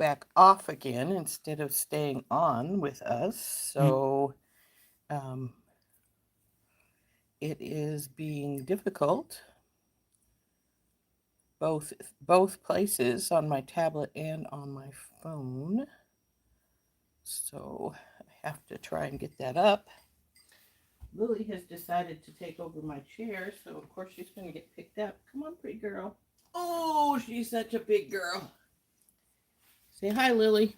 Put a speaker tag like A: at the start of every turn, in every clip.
A: back off again instead of staying on with us. So um, it is being difficult both places on my tablet and on my phone. So I have to try and get that up. Lily has decided to take over my chair, so of course she's going to get picked up. Come on, pretty girl. Oh, she's such a big girl. Say hi, Lily.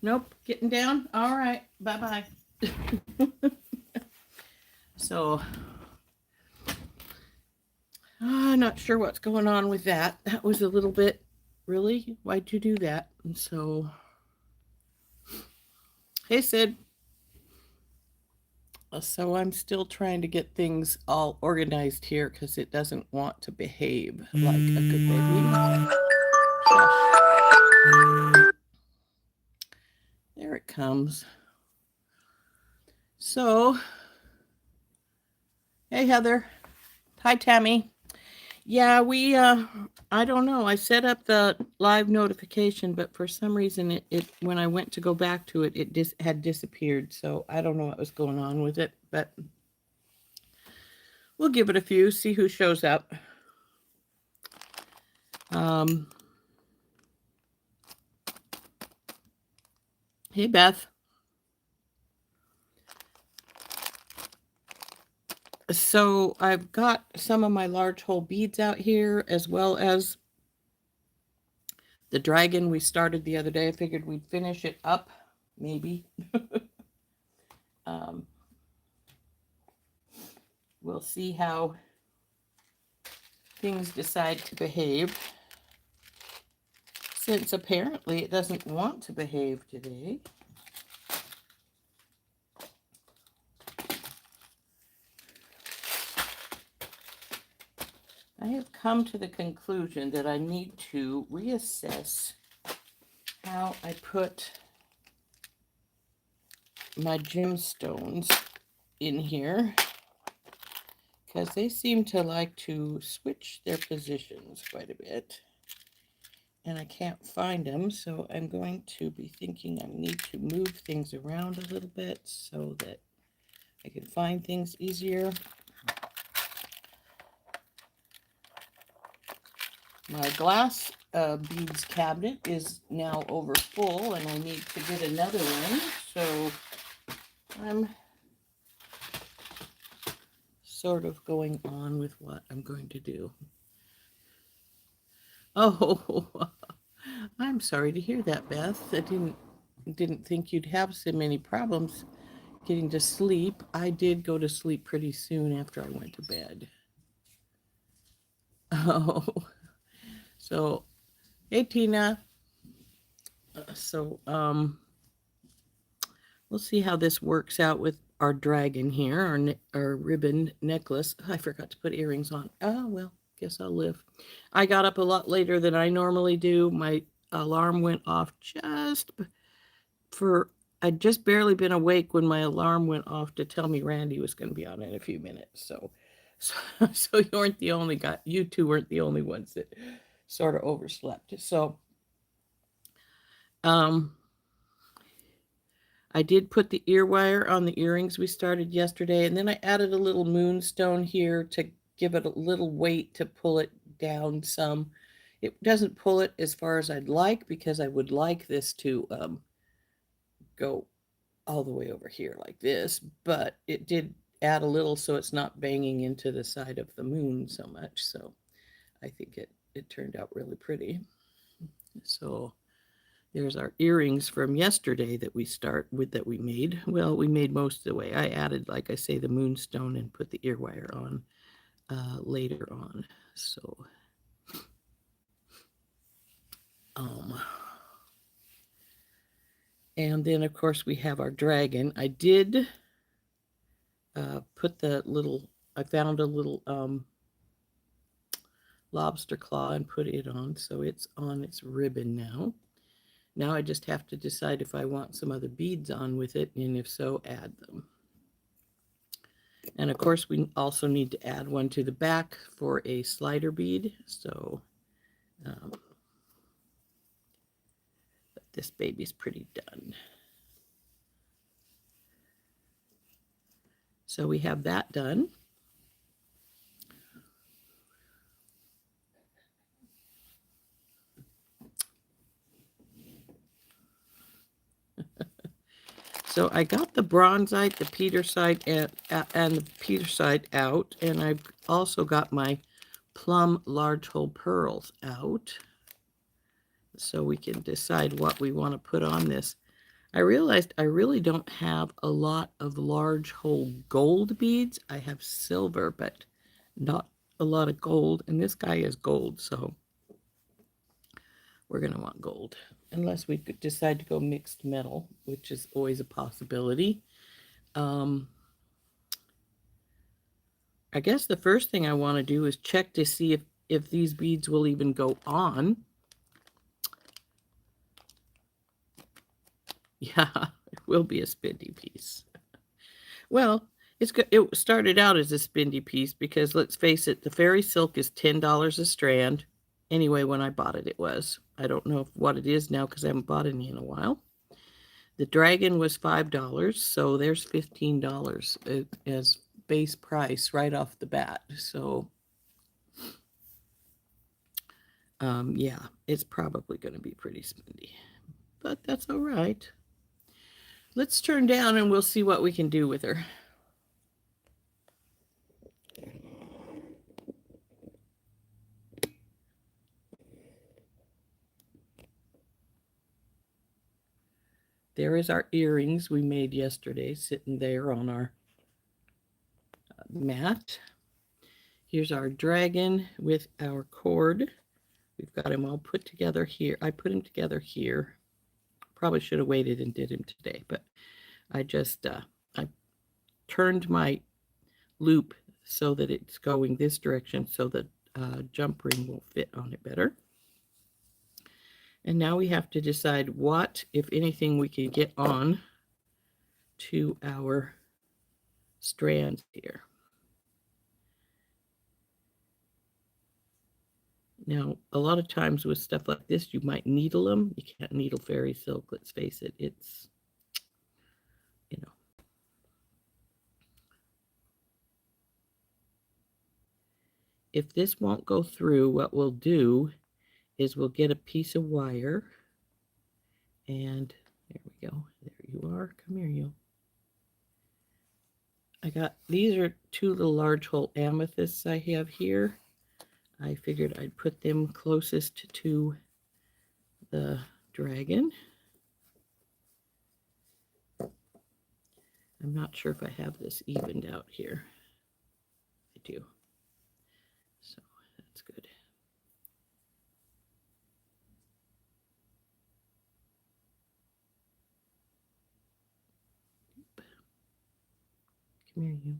A: Nope, getting down. All right, bye-bye. So, I'm not sure what's going on with that. That was a little bit, really? Why'd you do that? And so, hey, Sid. So I'm still trying to get things all organized here because it doesn't want to behave like a good baby. There it comes. So, hey, Heather. Hi, Tammy. Yeah, I don't know. I set up the live notification, but for some reason, when I went to go back to it, it had disappeared. So I don't know what was going on with it, but we'll give it a few, see who shows up. Hey, Beth. So I've got some of my large hole beads out here, as well as the dragon we started the other day. I figured we'd finish it up, maybe. um, we'll see how things decide to behave. Since apparently it doesn't want to behave today. I have come to the conclusion that I need to reassess how I put my gemstones in here, because they seem to like to switch their positions quite a bit, and I can't find them, so I'm going to be thinking I need to move things around a little bit so that I can find things easier. My glass beads cabinet is now over full, and I need to get another one, so I'm sort of going on with what I'm going to do. Oh, I'm sorry to hear that, Beth. I didn't think you'd have so many problems getting to sleep. I did go to sleep pretty soon after I went to bed. Oh, so hey, Tina. So we'll see how this works out with our dragon here, our ribbon necklace. I forgot to put earrings on. Oh, well, guess I'll live. I got up a lot later than I normally do. My alarm went off I'd just barely been awake when my alarm went off to tell me Randy was going to be on in a few minutes. So you weren't the only guy. You two weren't the only ones that sort of overslept. So, I did put the ear wire on the earrings we started yesterday, and then I added a little moonstone here to give it a little weight to pull it down some. It doesn't pull it as far as I'd like, because I would like this to go all the way over here like this, but it did add a little so it's not banging into the side of the moon so much. So I think it turned out really pretty. So there's our earrings from yesterday that we made. Well, we made most of the way. I added, like I say, the moonstone and put the ear wire on later on. So, um, and then of course we have our dragon. I did I found a little lobster claw and put it on, so it's on its ribbon now. Now I just have to decide if I want some other beads on with it, and if so, add them. And of course, we also need to add one to the back for a slider bead. So this baby's pretty done. So we have that done. So I got the bronzite, the petersite, and the petersite out, and I've also got my plum large hole pearls out, so we can decide what we want to put on this. I realized I really don't have a lot of large hole gold beads. I have silver, but not a lot of gold, and this guy is gold, so we're going to want gold, unless we could decide to go mixed metal, which is always a possibility. I guess the first thing I want to do is check to see if these beads will even go on. Yeah, it will be a spindy piece. Well, it started out as a spindy piece because, let's face it, the fairy silk is $10 a strand. Anyway, when I bought it, it was. I don't know what it is now because I haven't bought any in a while. The dragon was $5, so there's $15 as base price right off the bat. So, yeah, it's probably going to be pretty spindy, but that's all right. Let's turn down and we'll see what we can do with her. There is our earrings we made yesterday, sitting there on our mat. Here's our dragon with our cord. We've got him all put together here. I put him together here. Probably should have waited and did him today, but I just I turned my loop so that it's going this direction so that jump ring will fit on it better. And now we have to decide what, if anything, we can get on to our strands here. Now, a lot of times with stuff like this, you might needle them. You can't needle fairy silk, let's face it. It's, you know. If this won't go through, what we'll do is we'll get a piece of wire. And there we go. There you are. Come here, you. These are two little large hole amethysts I have here. I figured I'd put them closest to the dragon. I'm not sure if I have this evened out here. I do. So that's good. Come here, you.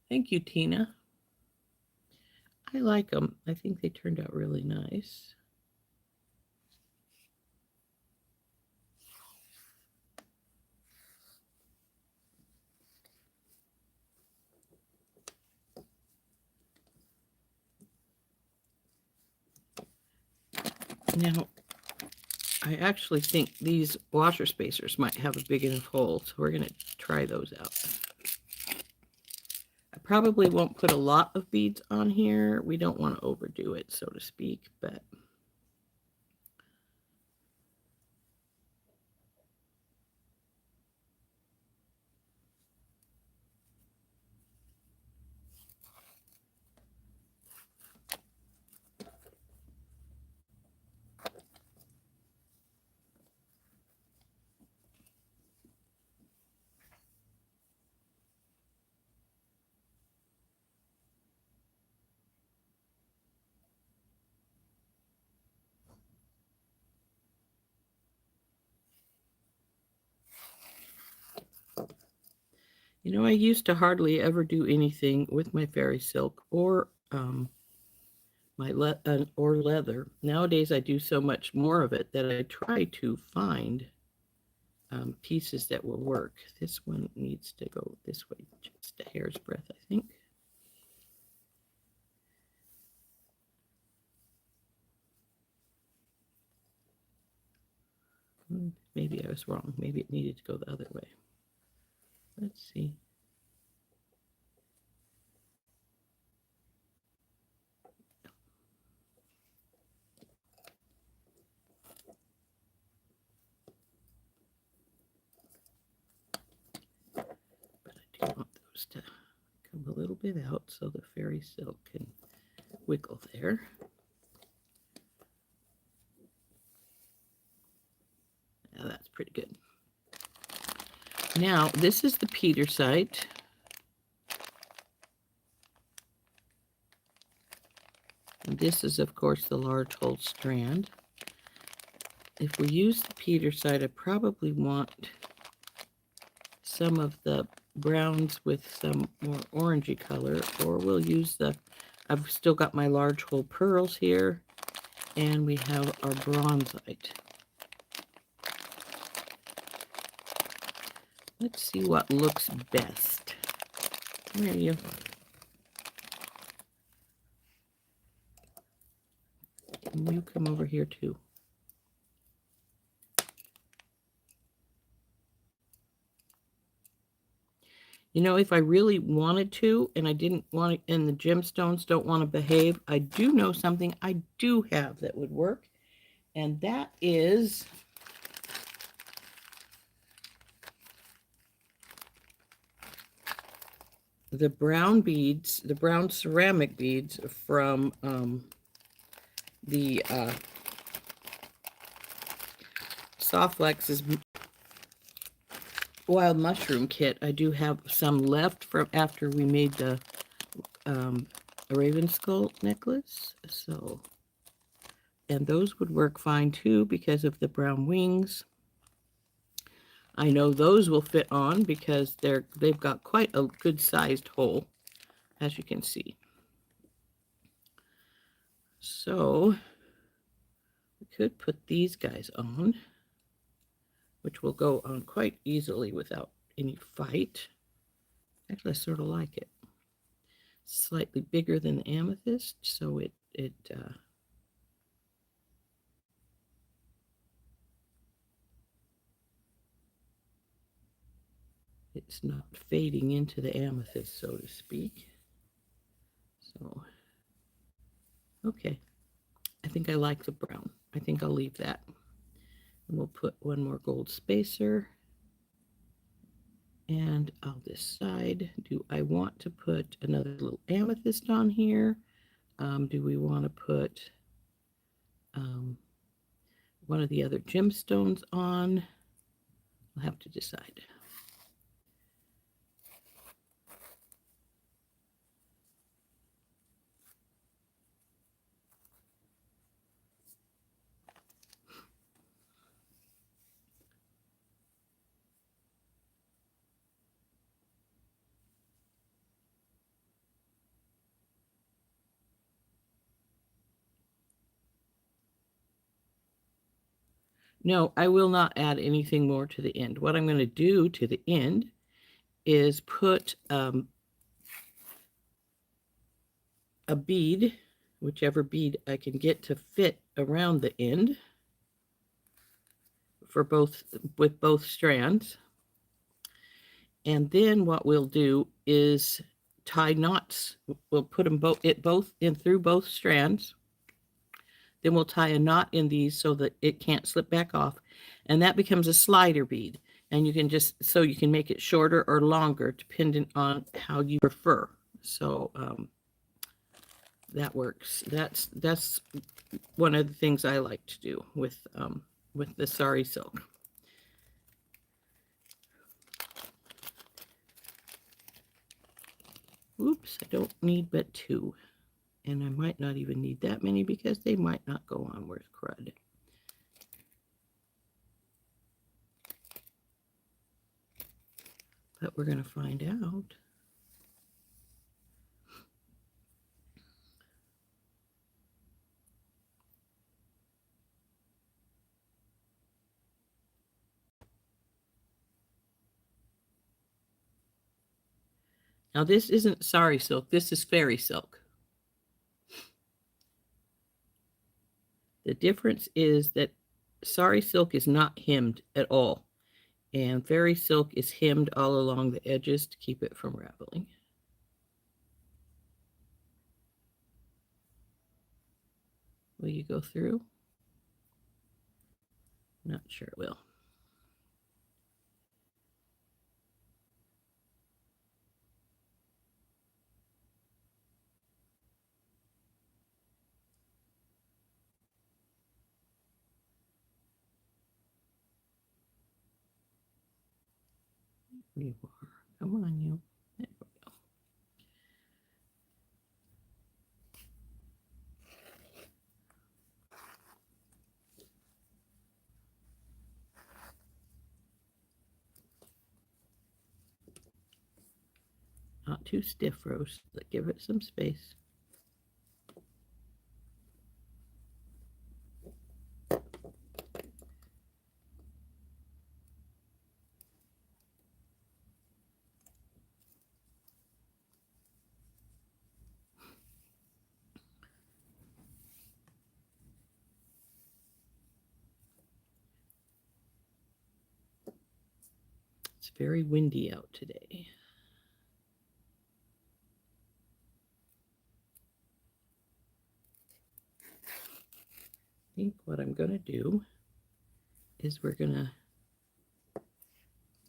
A: Thank you, Tina. I like them. I think they turned out really nice. Now, I actually think these washer spacers might have a big enough hole, so we're going to try those out. I probably won't put a lot of beads on here. We don't want to overdo it, so to speak, but you know, I used to hardly ever do anything with my fairy silk or or leather. Nowadays, I do so much more of it that I try to find pieces that will work. This one needs to go this way just a hair's breadth, I think. Maybe I was wrong. Maybe it needed to go the other way. Let's see. But I do want those to come a little bit out so the fairy silk can wiggle there. Now that's pretty good. Now, this is the Petersite. And this is, of course, the large hole strand. If we use the Petersite, I probably want some of the browns with some more orangey color, or we'll use I've still got my large hole pearls here, and we have our bronzite. Let's see what looks best. Where are you? And you come over here too. You know, if I really wanted to, and I didn't want it, and the gemstones don't want to behave, I do know something I do have that would work, and that is the brown beads, the brown ceramic beads from the Softflex's wild mushroom kit. I do have some left from after we made the raven skull necklace. So, and those would work fine too because of the brown wings. I know those will fit on because they've got quite a good sized hole, as you can see. So we could put these guys on, which will go on quite easily without any fight. Actually, I sort of like it. Slightly bigger than the amethyst, so it's not fading into the amethyst, so to speak. So, okay. I think I like the brown. I think I'll leave that. And we'll put one more gold spacer. And I'll decide, do I want to put another little amethyst on here? Do we want to put one of the other gemstones on? I'll have to decide. No, I will not add anything more to the end. What I'm going to do to the end is put a bead, whichever bead I can get to fit around the end for with both strands. And then what we'll do is tie knots. We'll put them both in through both strands. Then we'll tie a knot in these so that it can't slip back off. And that becomes a slider bead. And you can so you can make it shorter or longer depending on how you prefer. So that works. That's one of the things I like to do with the sari silk. Oops, I don't need but 2. And I might not even need that many because they might not go on worth crud. But we're going to find out. Now this isn't sari silk, this is fairy silk. The difference is that Sari silk is not hemmed at all. And fairy silk is hemmed all along the edges to keep it from raveling. Will you go through? Not sure it will. You are. Come on, you. There we go. Not too stiff, Rose, but give it some space. It's very windy out today. I think what I'm going to do is we're going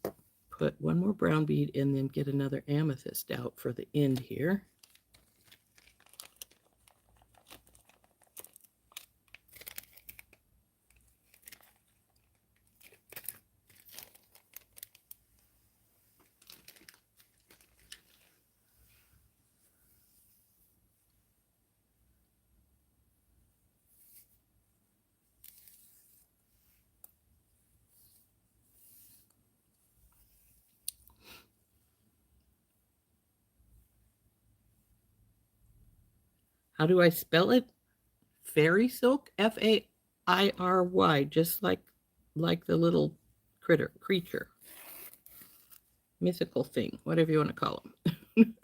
A: to put one more brown bead and then get another amethyst out for the end here. How do I spell it? Fairy silk, Fairy, just like the little creature, mythical thing, whatever you want to call them.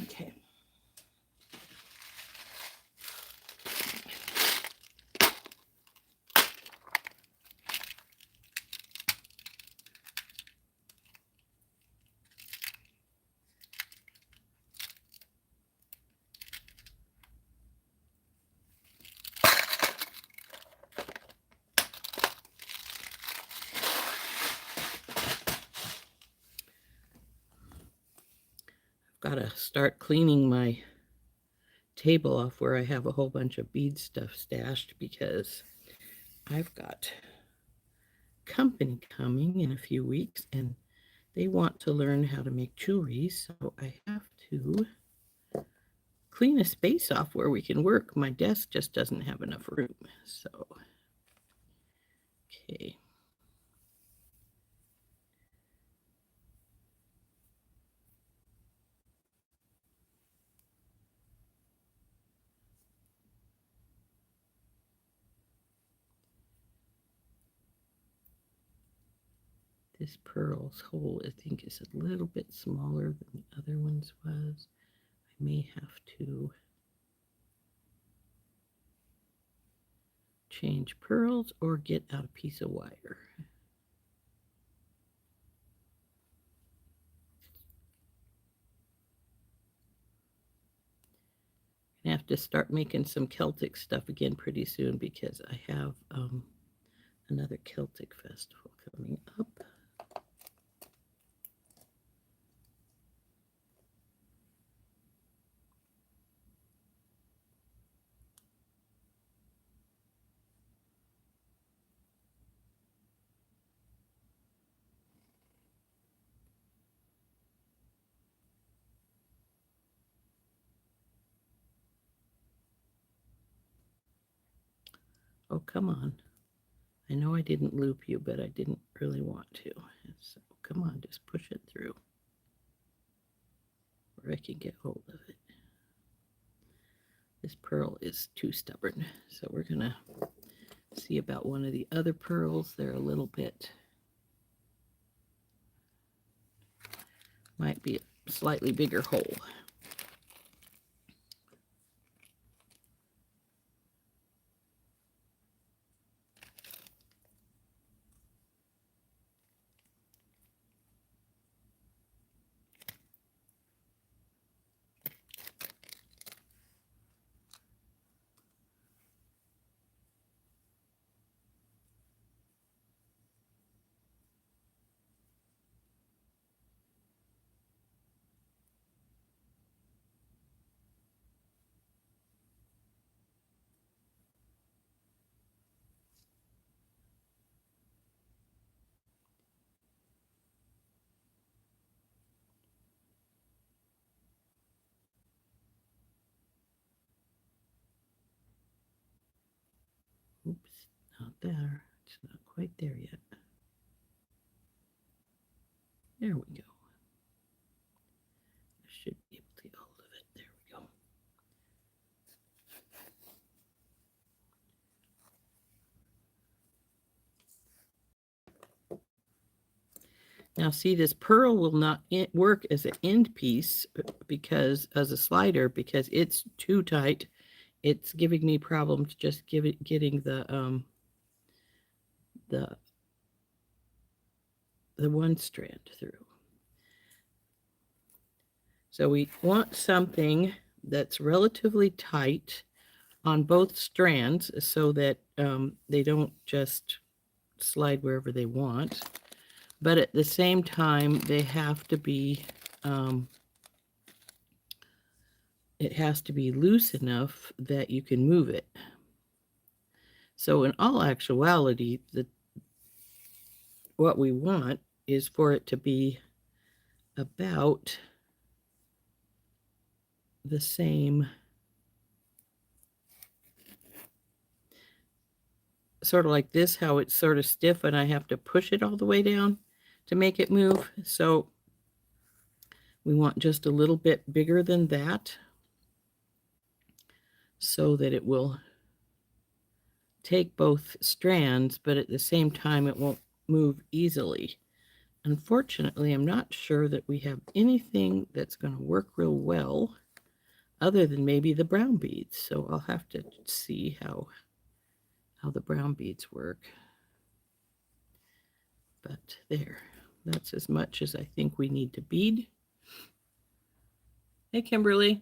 A: Okay. Got to start cleaning my table off where I have a whole bunch of bead stuff stashed because I've got company coming in a few weeks and they want to learn how to make jewelry, so I have to clean a space off where we can work. My desk just doesn't have enough room, so okay. This pearl's hole, I think, is a little bit smaller than the other one's was. I may have to change pearls or get out a piece of wire. I have to start making some Celtic stuff again pretty soon because I have another Celtic festival coming up. Oh, come on. I know I didn't loop you, but I didn't really want to. So come on, just push it through where I can get hold of it. This pearl is too stubborn, so we're going to see about one of the other pearls. They're a little bit, might be a slightly bigger hole. Oops, not there. It's not quite there yet. There we go. I should be able to get hold of it. There we go. Now see, this pearl will not work as an end piece because as a slider because it's too tight. It's giving me problems just getting the one strand through. So we want something that's relatively tight on both strands so that they don't just slide wherever they want. But at the same time, they have to be, it has to be loose enough that you can move it. So in all actuality, what we want is for it to be about the same, sort of like this, how it's sort of stiff and I have to push it all the way down to make it move. So we want just a little bit bigger than that so that it will take both strands, but at the same time it won't move easily. Unfortunately, I'm not sure that we have anything that's going to work real well other than maybe the brown beads. So I'll have to see how the brown beads work. But there, that's as much as I think we need to bead. Hey, Kimberly.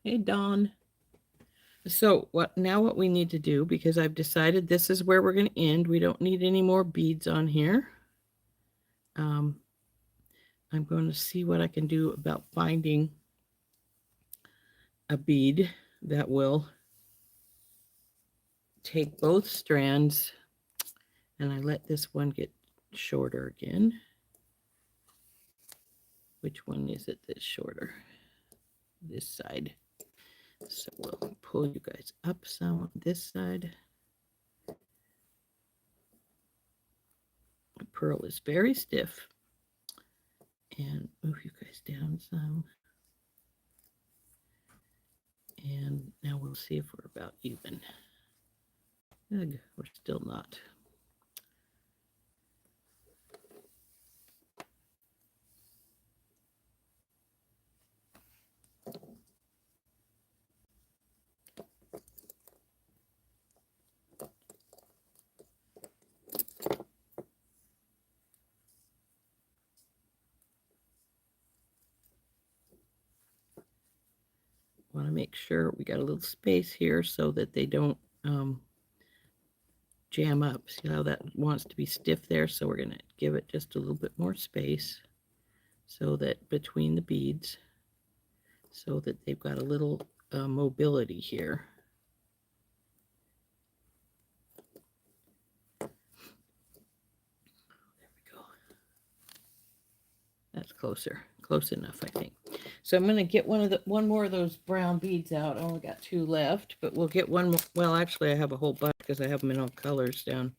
A: Hey, Dawn. So what we need to do, because I've decided this is where we're going to end. We don't need any more beads on here. I'm going to see what I can do about finding a bead that will take both strands, and I let this one get shorter again. Which one is it that's shorter? This side. So we'll pull you guys up some on this side. The pearl is very stiff. And move you guys down some. And now we'll see if we're about even. Ugh, we're still not. Want to make sure we got a little space here so that they don't jam up. See how that wants to be stiff there? So we're going to give it just a little bit more space so that between the beads, so that they've got a little mobility here. There we go. That's close enough, I think. So I'm going to get one more of those brown beads out. I only got 2 left, but we'll get one more. Well, actually, I have a whole bunch because I have them in all colors down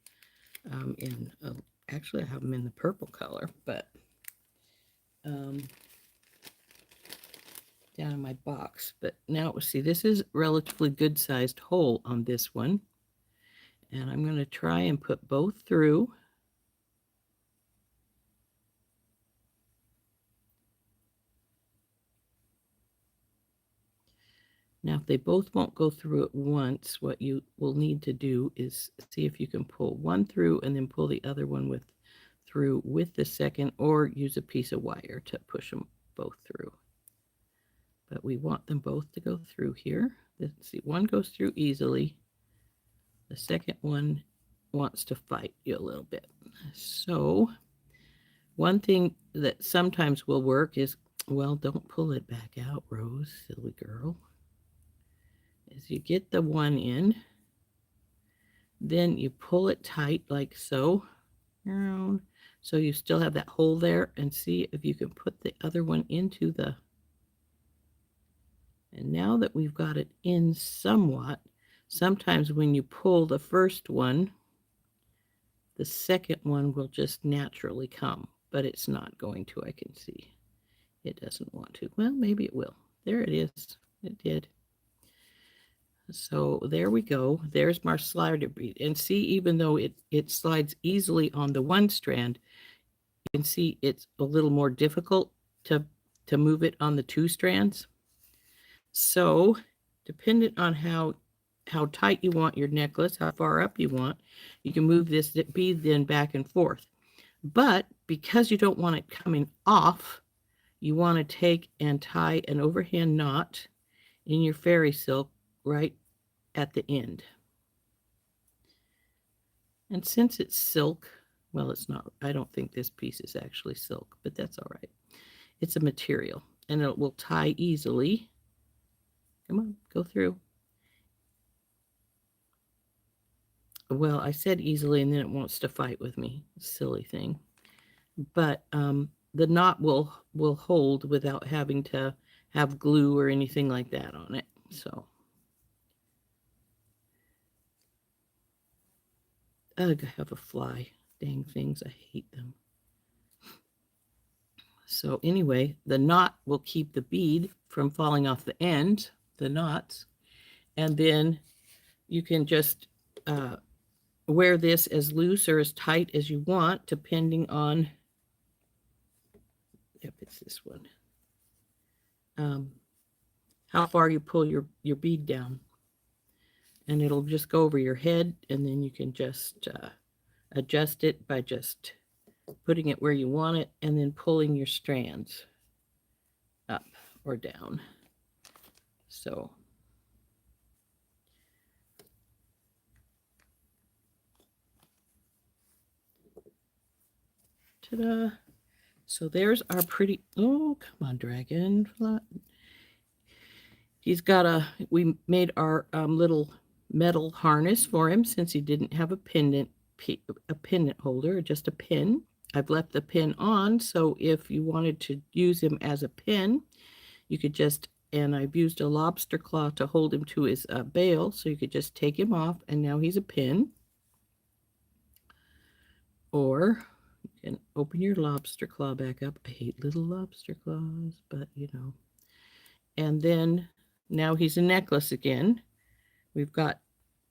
A: actually, I have them in the purple color, but down in my box. But now, see, this is relatively good-sized hole on this one. And I'm going to try and put both through. Now, if they both won't go through at once, what you will need to do is see if you can pull one through and then pull the other one through with the second, or use a piece of wire to push them both through. But we want them both to go through here. Let's see, one goes through easily. The second one wants to fight you a little bit. So one thing that sometimes will work is, well, don't pull it back out, Rose, silly girl. Is you get the one in, then you pull it tight like so, So you still have that hole there, and see if you can put the other one into the, and now that we've got it in somewhat, sometimes when you pull the first one, the second one will just naturally come, but it's not going to, I can see. It doesn't want to. Well, maybe it will. There it is. It did. So there we go. There's my slider bead. And see, even though it slides easily on the one strand, you can see it's a little more difficult to move it on the two strands. So depending on how tight you want your necklace, how far up you want, you can move this bead then back and forth. But because you don't want it coming off, you want to take and tie an overhand knot in your fairy silk right at the end. And since it's silk, well, it's not, I don't think this piece is actually silk, but that's all right. It's a material, and it will tie easily. Come on, go through. Well, I said easily, and then it wants to fight with me. Silly thing. But the knot will hold without having to have glue or anything like that on it. So, ugh, I have a fly. Dang things, I hate them. So anyway, the knot will keep the bead from falling off the end, the knots, and then you can just wear this as loose or as tight as you want, depending on, yep, it's this one, how far you pull your bead down. And it'll just go over your head, and then you can just adjust it by just putting it where you want it and then pulling your strands up or down. So ta-da. So there's our pretty, oh, come on, dragonfly. He's got we made our little metal harness for him since he didn't have a pendant holder, just a pin. I've left the pin on, so if you wanted to use him as a pin, you could just, and I've used a lobster claw to hold him to his bail, so you could just take him off, and now he's a pin. Or you can open your lobster claw back up. I hate little lobster claws, but you know. And then now he's a necklace again. We've got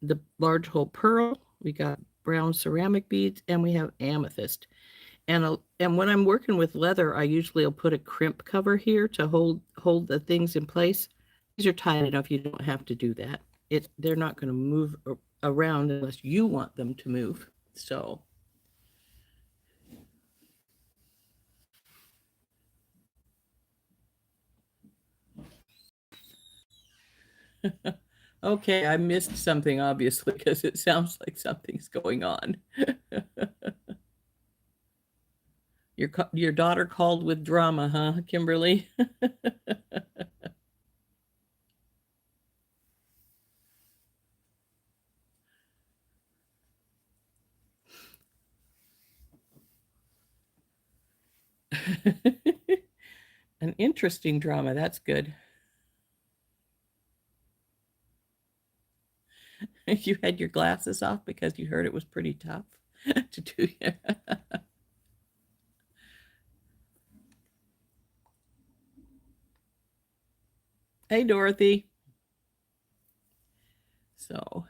A: the large hole pearl, we got brown ceramic beads, and we have amethyst. And when I'm working with leather, I usually will put a crimp cover here to hold the things in place. These are tight enough, you don't have to do that. They're not going to move around unless you want them to move. So okay, I missed something obviously because it sounds like something's going on. Your daughter called with drama, huh, Kimberly? An interesting drama. That's good. You had your glasses off because you heard it was pretty tough to do. Hey, Dorothy. So,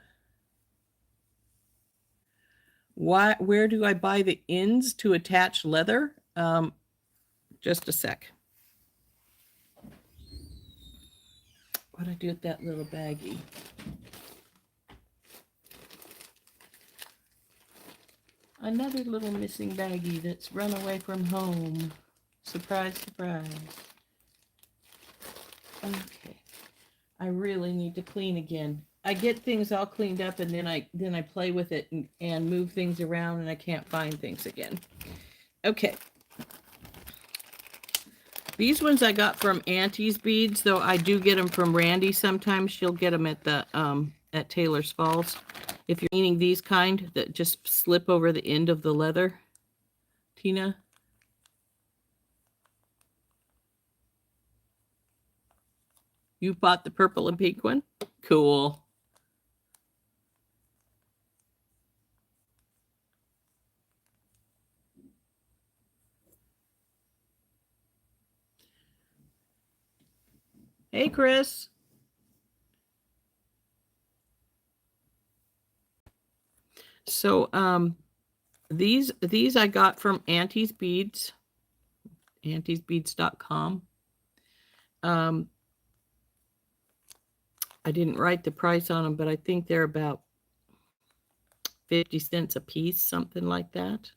A: where do I buy the ends to attach leather? Just a sec. What'd I do with that little baggie? Another little missing baggie that's run away from home. Surprise, surprise. Okay. I really need to clean again. I get things all cleaned up, and then I play with it and move things around, and I can't find things again. Okay. These ones I got from Auntie's Beads, though I do get them from Randy sometimes. She'll get them at the at Taylor's Falls. If you're needing these kind that just slip over the end of the leather, Tina? You bought the purple and pink one? Cool. Hey, Chris. So these I got from Auntie's Beads, auntiesbeads.com. I didn't write the price on them, but I think they're about 50 cents a piece, something like that.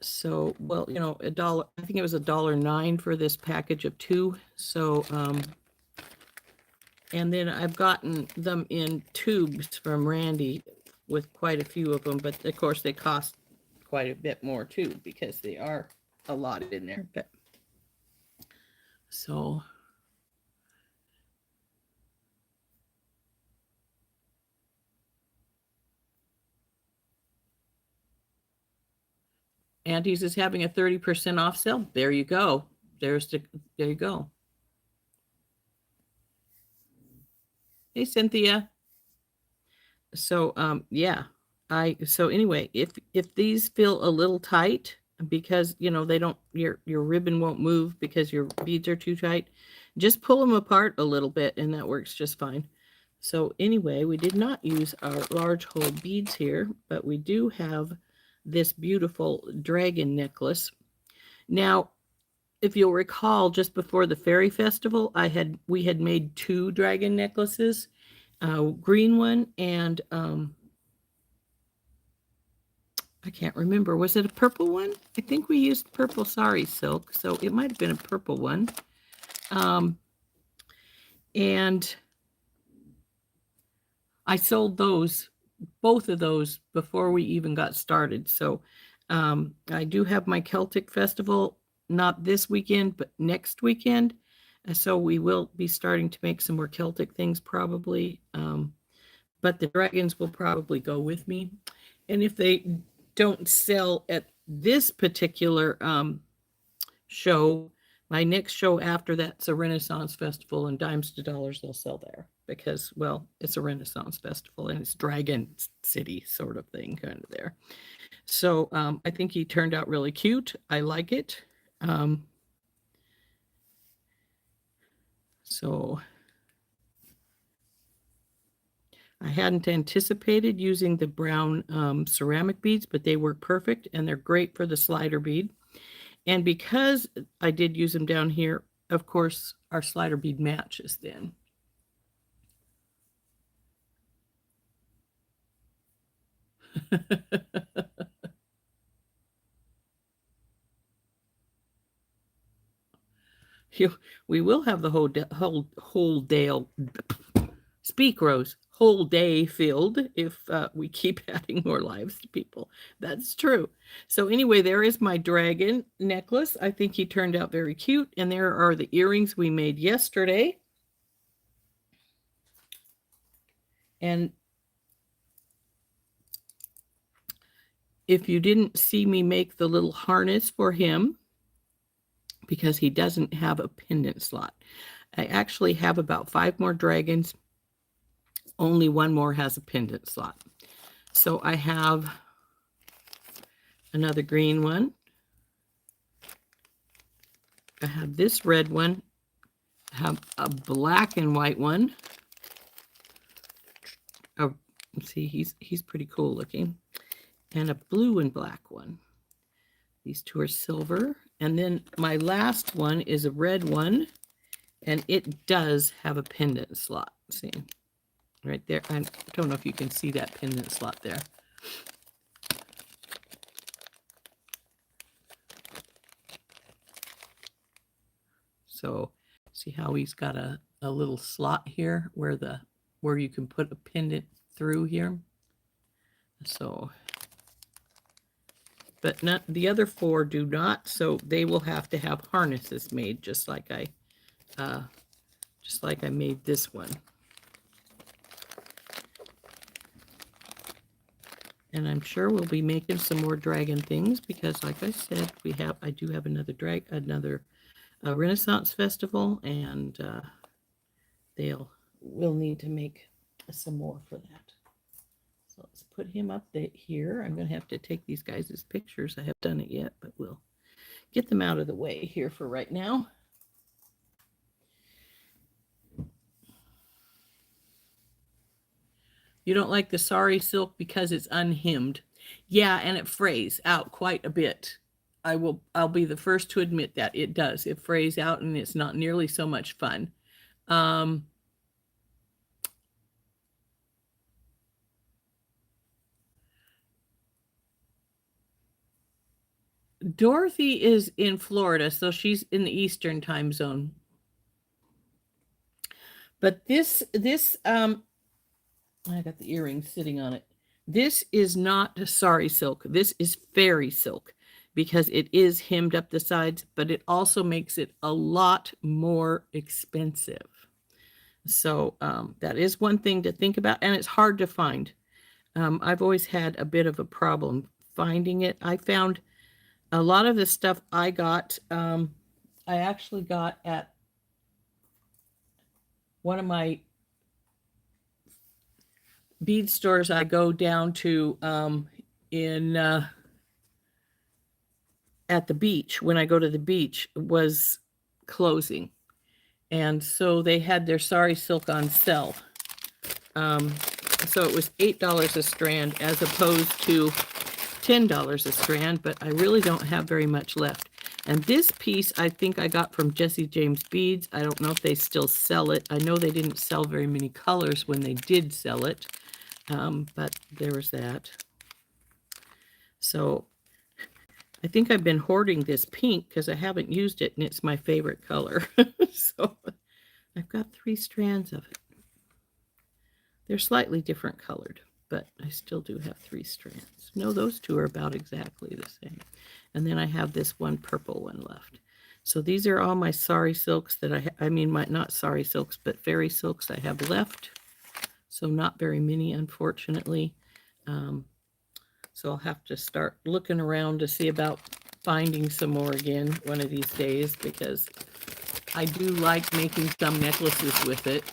A: So, well, you know, $1, I think it was $1.09 for this package of 2. So, and then I've gotten them in tubes from Randy with quite a few of them, but of course they cost quite a bit more too, because they are a lot in there. But so Auntie's is having a 30% off sale. There you go. There you go. Hey, Cynthia. So, yeah, so anyway, if these feel a little tight because, you know, they don't, your ribbon won't move because your beads are too tight, just pull them apart a little bit and that works just fine. So anyway, we did not use our large hole beads here, but we do have this beautiful dragon necklace. Now, if you'll recall, just before the fairy festival, we had made 2 dragon necklaces, green one and I can't remember. Was it a purple one? I think we used purple sari silk, so it might have been a purple one. And I sold both of those before we even got started. So I do have my Celtic Festival, not this weekend, but next weekend. So we will be starting to make some more Celtic things probably. But the dragons will probably go with me. And if they don't sell at this particular show, my next show after that's a Renaissance Festival, and Dimes to Dollars they'll sell there because, well, it's a Renaissance Festival and it's Dragon City sort of thing kind of there. So I think he turned out really cute. I like it. So I hadn't anticipated using the brown ceramic beads, but they work perfect and they're great for the slider bead. And because I did use them down here, of course, our slider bead matches then. We will have the whole day. Speak, Rose. Whole day filled if we keep adding more lives to people. That's true. So anyway, there is my dragon necklace. I think he turned out very cute. And there are the earrings we made yesterday. And if you didn't see me make the little harness for him, because he doesn't have a pendant slot, I actually have about 5 more dragons. Only 1 more has a pendant slot. So I have another green one. I have this red one. I have a black and white one. Oh, see, he's pretty cool looking. And a blue and black one. These 2 are silver. And then my last one is a red one. And it does have a pendant slot. See? Right there. I don't know if you can see that pendant slot there. So see how he's got a little slot here where you can put a pendant through here. So, but not the other 4 do not, so they will have to have harnesses made just like I made this one. And I'm sure we'll be making some more dragon things because, like I said, I do have another Renaissance festival, and we'll need to make some more for that. So let's put him up here. I'm going to have to take these guys as pictures. I haven't done it yet, but we'll get them out of the way here for right now. You don't like the sari silk because it's unhemmed. Yeah, and it frays out quite a bit. I'll be the first to admit that it does. It frays out and it's not nearly so much fun. Dorothy is in Florida, so she's in the Eastern time zone. But this I got the earring sitting on it. This is not sari silk. This is fairy silk because it is hemmed up the sides, but it also makes it a lot more expensive. So that is one thing to think about, and it's hard to find. I've always had a bit of a problem finding it. I found a lot of the stuff I got, I actually got at one of my bead stores I go down to at the beach. When I go to the beach, was closing, and so they had their sari silk on sale. So it was $8 a strand as opposed to $10 a strand, but I really don't have very much left. And this piece I think I got from Jesse James Beads. I don't know if they still sell it. I know they didn't sell very many colors when they did sell it, but there was that. So I think I've been hoarding this pink because I haven't used it, and it's my favorite color. So I've got 3 strands of it. They're slightly different colored, but I still do have 3 strands. No, those 2 are about exactly the same. And then I have this one purple one left. So these are all my sari silks that not sari silks, but fairy silks I have left. So not very many, unfortunately. So I'll have to start looking around to see about finding some more again one of these days, because I do like making some necklaces with it.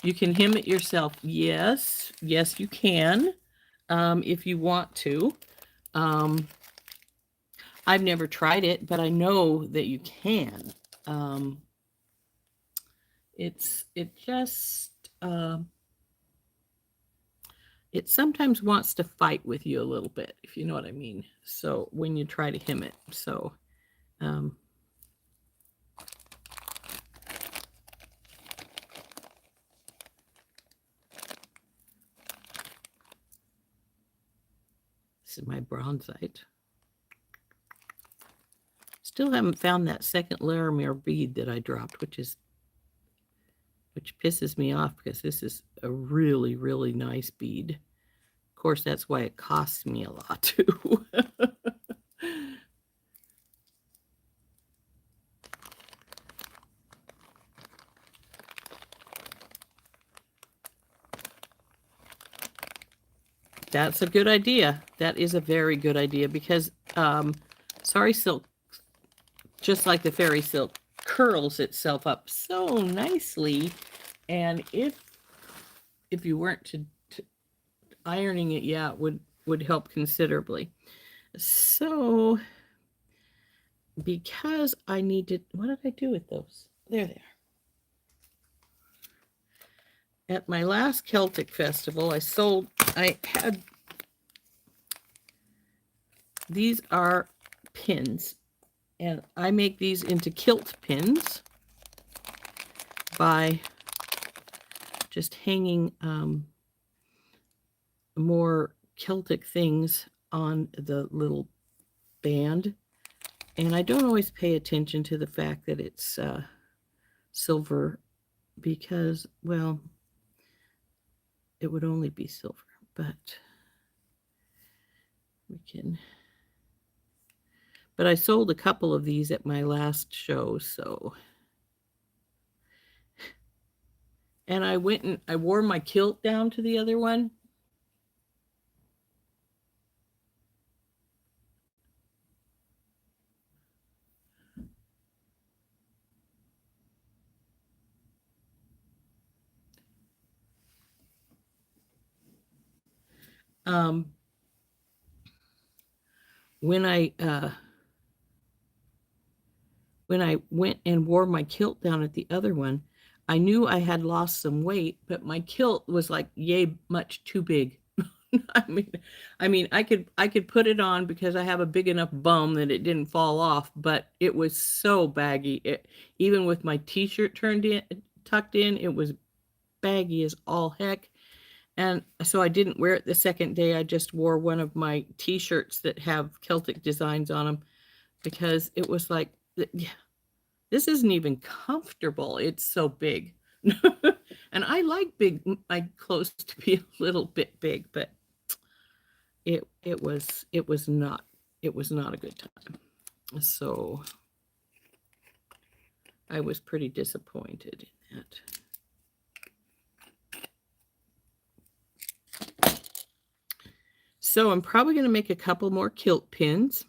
A: You can hem it yourself. Yes, you can, if you want to. I've never tried it, but I know that you can. It sometimes wants to fight with you a little bit, if you know what I mean. So when you try to hem it, so this is my bronzite. Still haven't found that second Larimere bead that I dropped, which pisses me off because this is a really, really nice bead. Of course, that's why it costs me a lot too. That's a good idea. That is a very good idea, because sari silk, just like the fairy silk, curls itself up so nicely, and if you weren't to ironing it, yeah, it would help considerably. So because I needed, what did I do with those? There they are. At my last Celtic festival, I had, these are pins, and I make these into kilt pins by just hanging more Celtic things on the little band. And I don't always pay attention to the fact that it's silver, because, well, it would only be silver, but we can. But I sold a couple of these at my last show, so And I went and I wore my kilt down to the other one. Um, when I went and wore my kilt down at the other one, I knew I had lost some weight, but my kilt was like yay much too big. I mean, I could put it on because I have a big enough bum that it didn't fall off, but it was so baggy. Even with my t-shirt turned in, tucked in, it was baggy as all heck. And so I didn't wear it the second day. I just wore one of my t-shirts that have Celtic designs on them because it was like, yeah, this isn't even comfortable. It's so big. And I like my clothes to be a little bit big, but it was not a good time. So I was pretty disappointed in that. So I'm probably going to make a couple more kilt pins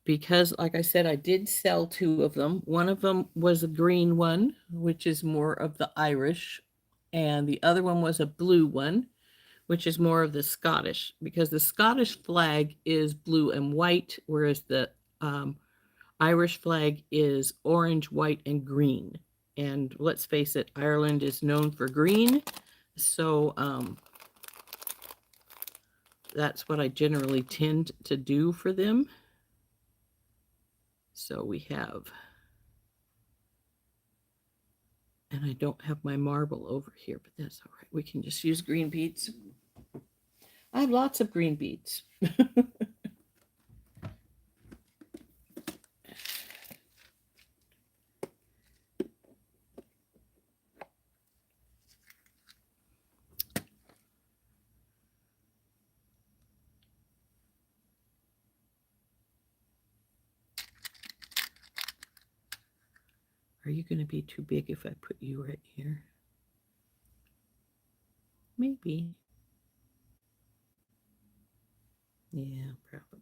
A: because, like I said, I did sell two of them. One of them was a green one, which is more of the Irish, and the other one was a blue one, which is more of the Scottish, because the Scottish flag is blue and white, whereas the Irish flag is orange, white, and green. And let's face it, Ireland is known for green. So that's what I generally tend to do for them. So we have, and I don't have my marble over here, but that's all right. We can just use green beads. I have lots of green beads. Are you going to be too big if I put you right here? Maybe. Yeah, probably.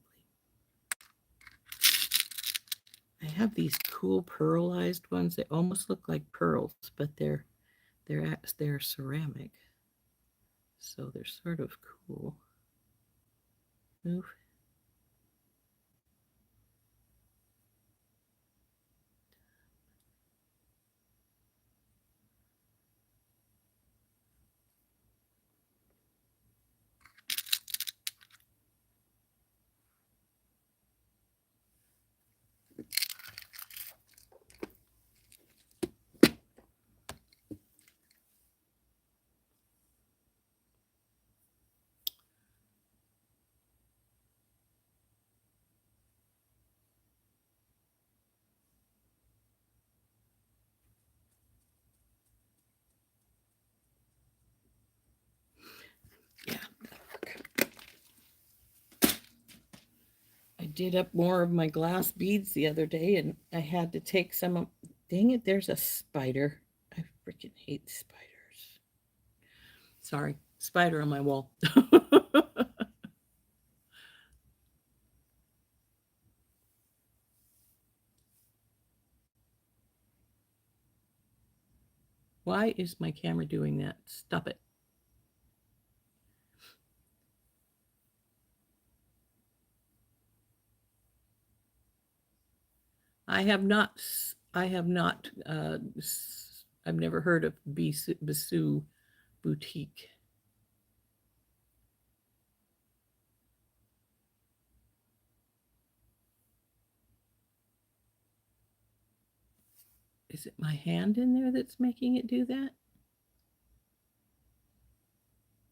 A: I have these cool pearlized ones. They almost look like pearls, but they're ceramic. So they're sort of cool. Move. Yeah, I did up more of my glass beads the other day, and I had to take some of. Dang it! There's a spider. I freaking hate spiders. Sorry, spider on my wall. Why is my camera doing that? Stop it. I have not. I have not. I've never heard of Bisou Boutique. Is it my hand in there that's making it do that?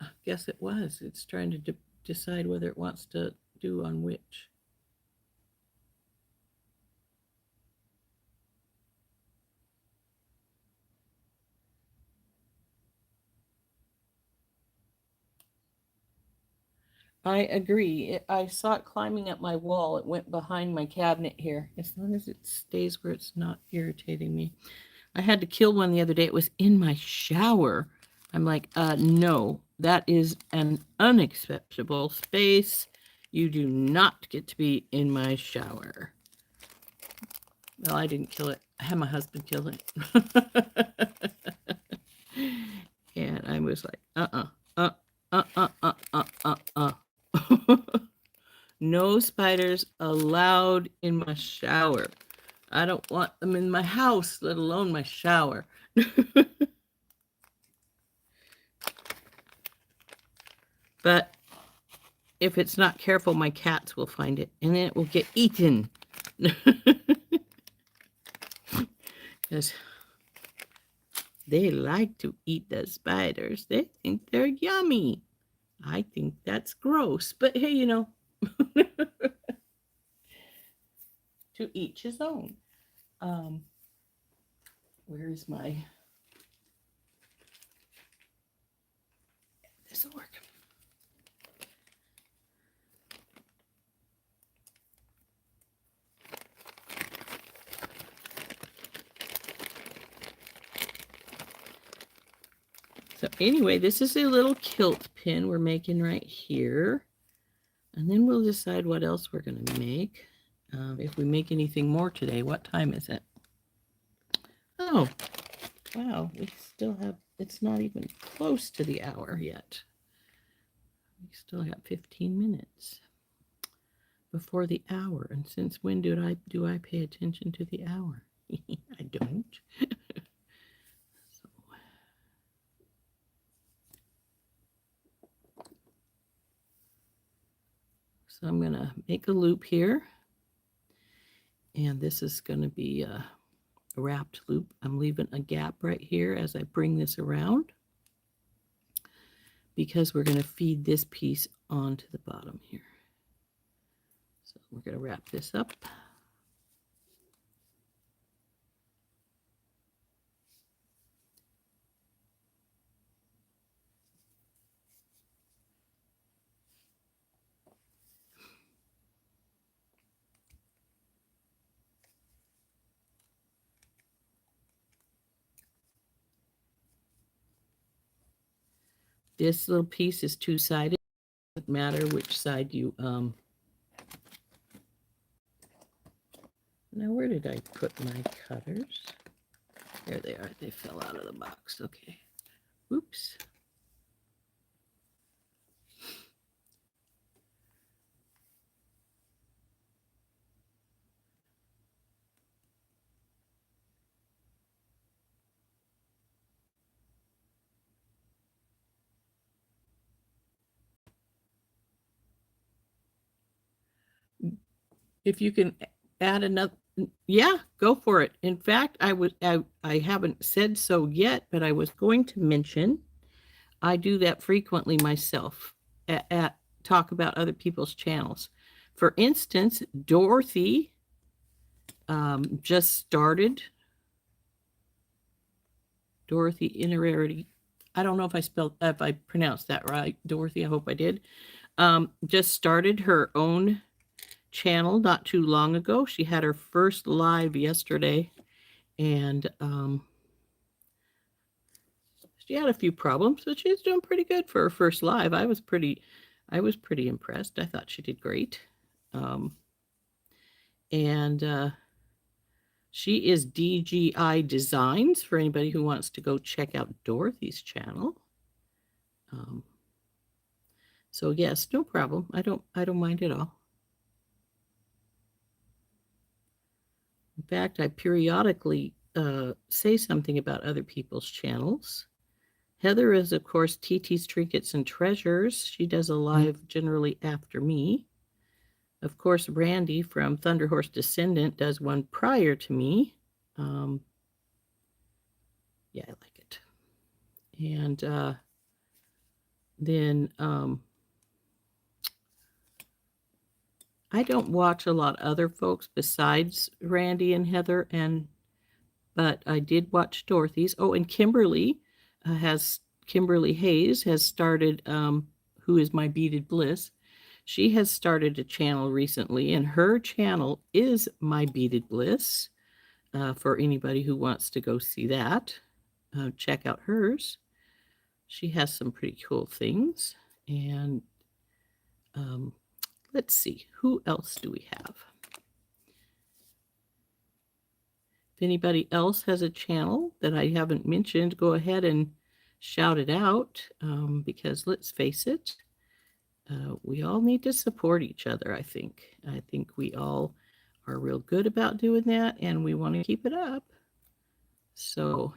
A: I guess it was. It's trying to decide whether it wants to do on which. I agree. I saw it climbing up my wall. It went behind my cabinet here. As long as it stays where it's not irritating me. I had to kill one the other day. It was in my shower. I'm like, no, that is an unacceptable space. You do not get to be in my shower. Well, I didn't kill it. I had my husband kill it. And I was like, no spiders allowed in my shower. I don't want them in my house, let alone my shower. But if it's not careful, my cats will find it, and then it will get eaten. Because they like to eat the spiders. They think they're yummy. I think that's gross. But hey, you know, to each his own. Where is my... This will work. So anyway, this is a little kilt pin we're making right here. And then we'll decide what else we're going to make. If we make anything more today. What time is it? Oh, wow. We still have, it's not even close to the hour yet. We still have 15 minutes before the hour. And since when do I pay attention to the hour? I don't. So I'm going to make a loop here. And this is going to be a wrapped loop. I'm leaving a gap right here as I bring this around, because we're going to feed this piece onto the bottom here. So we're going to wrap this up. This little piece is two-sided. It doesn't matter which side you now where did I put my cutters? There they are. They fell out of the box. Okay. Oops. If you can add another, yeah, go for it. In fact, I haven't said so yet, but I was going to mention I do that frequently myself at talk about other people's channels. For instance, Dorothy just started. Dorothy Innerarity. I don't know if I pronounced that right, Dorothy. I hope I did. Just started her own channel not too long ago. She had her first live yesterday, and she had a few problems, but she's doing pretty good for her first live. I was pretty impressed. I thought she did great. She is DGI Designs for anybody who wants to go check out Dorothy's channel. So yes, no problem. I don't mind at all. In fact, I periodically say something about other people's channels. Heather is, of course, TT's Trinkets and Treasures. She does a live generally after me. Of course, Randy from Thunder Horse Descendant does one prior to me. Yeah, I like it. And then I don't watch a lot of other folks besides Randy and Heather, but I did watch Dorothy's. Oh, and Kimberly Hayes has started, who is My Beaded Bliss. She has started a channel recently, and her channel is My Beaded Bliss. for anybody who wants to go see that. Check out hers. She has some pretty cool things. And let's see, who else do we have? If anybody else has a channel that I haven't mentioned, go ahead and shout it out, because let's face it, we all need to support each other, I think. I think we all are real good about doing that, and we want to keep it up. So,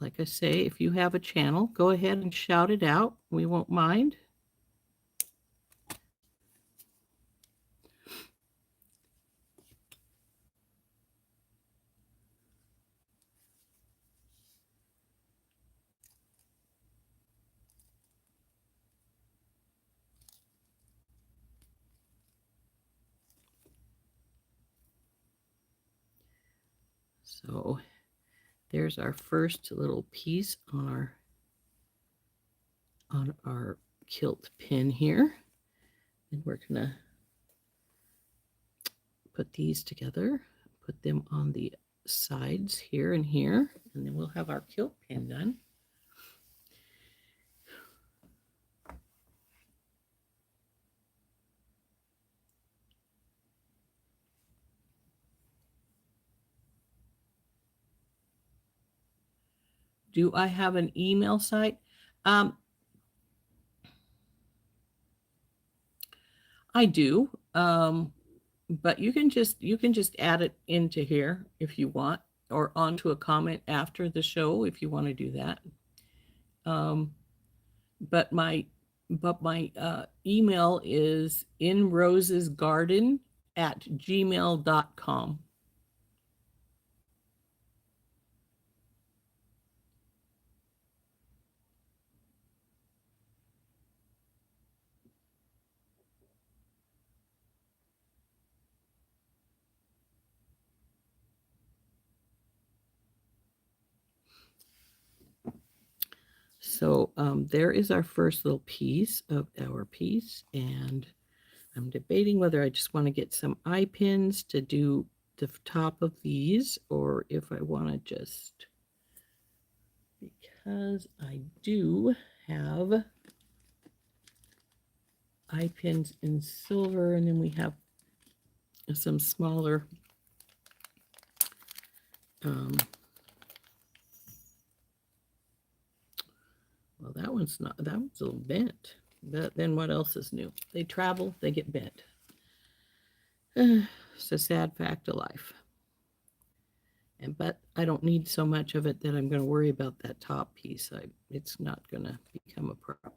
A: like I say, if you have a channel, go ahead and shout it out. We won't mind. So there's our first little piece on our quilt pin here. And we're gonna put these together, put them on the sides here and here, and then we'll have our quilt pin done. Do I have an email site? I do, but you can just add it into here if you want, or onto a comment after the show if you want to do that. But my email is inrosesgarden@gmail.com. So there is our first little piece of our piece, and I'm debating whether I just want to get some eye pins to do the top of these, or if I want to just, because I do have eye pins in silver, and then we have some smaller well, that one's a little bent. But then what else is new? They travel, they get bent. It's a sad fact of life. But I don't need so much of it that I'm going to worry about that top piece. It's not going to become a problem.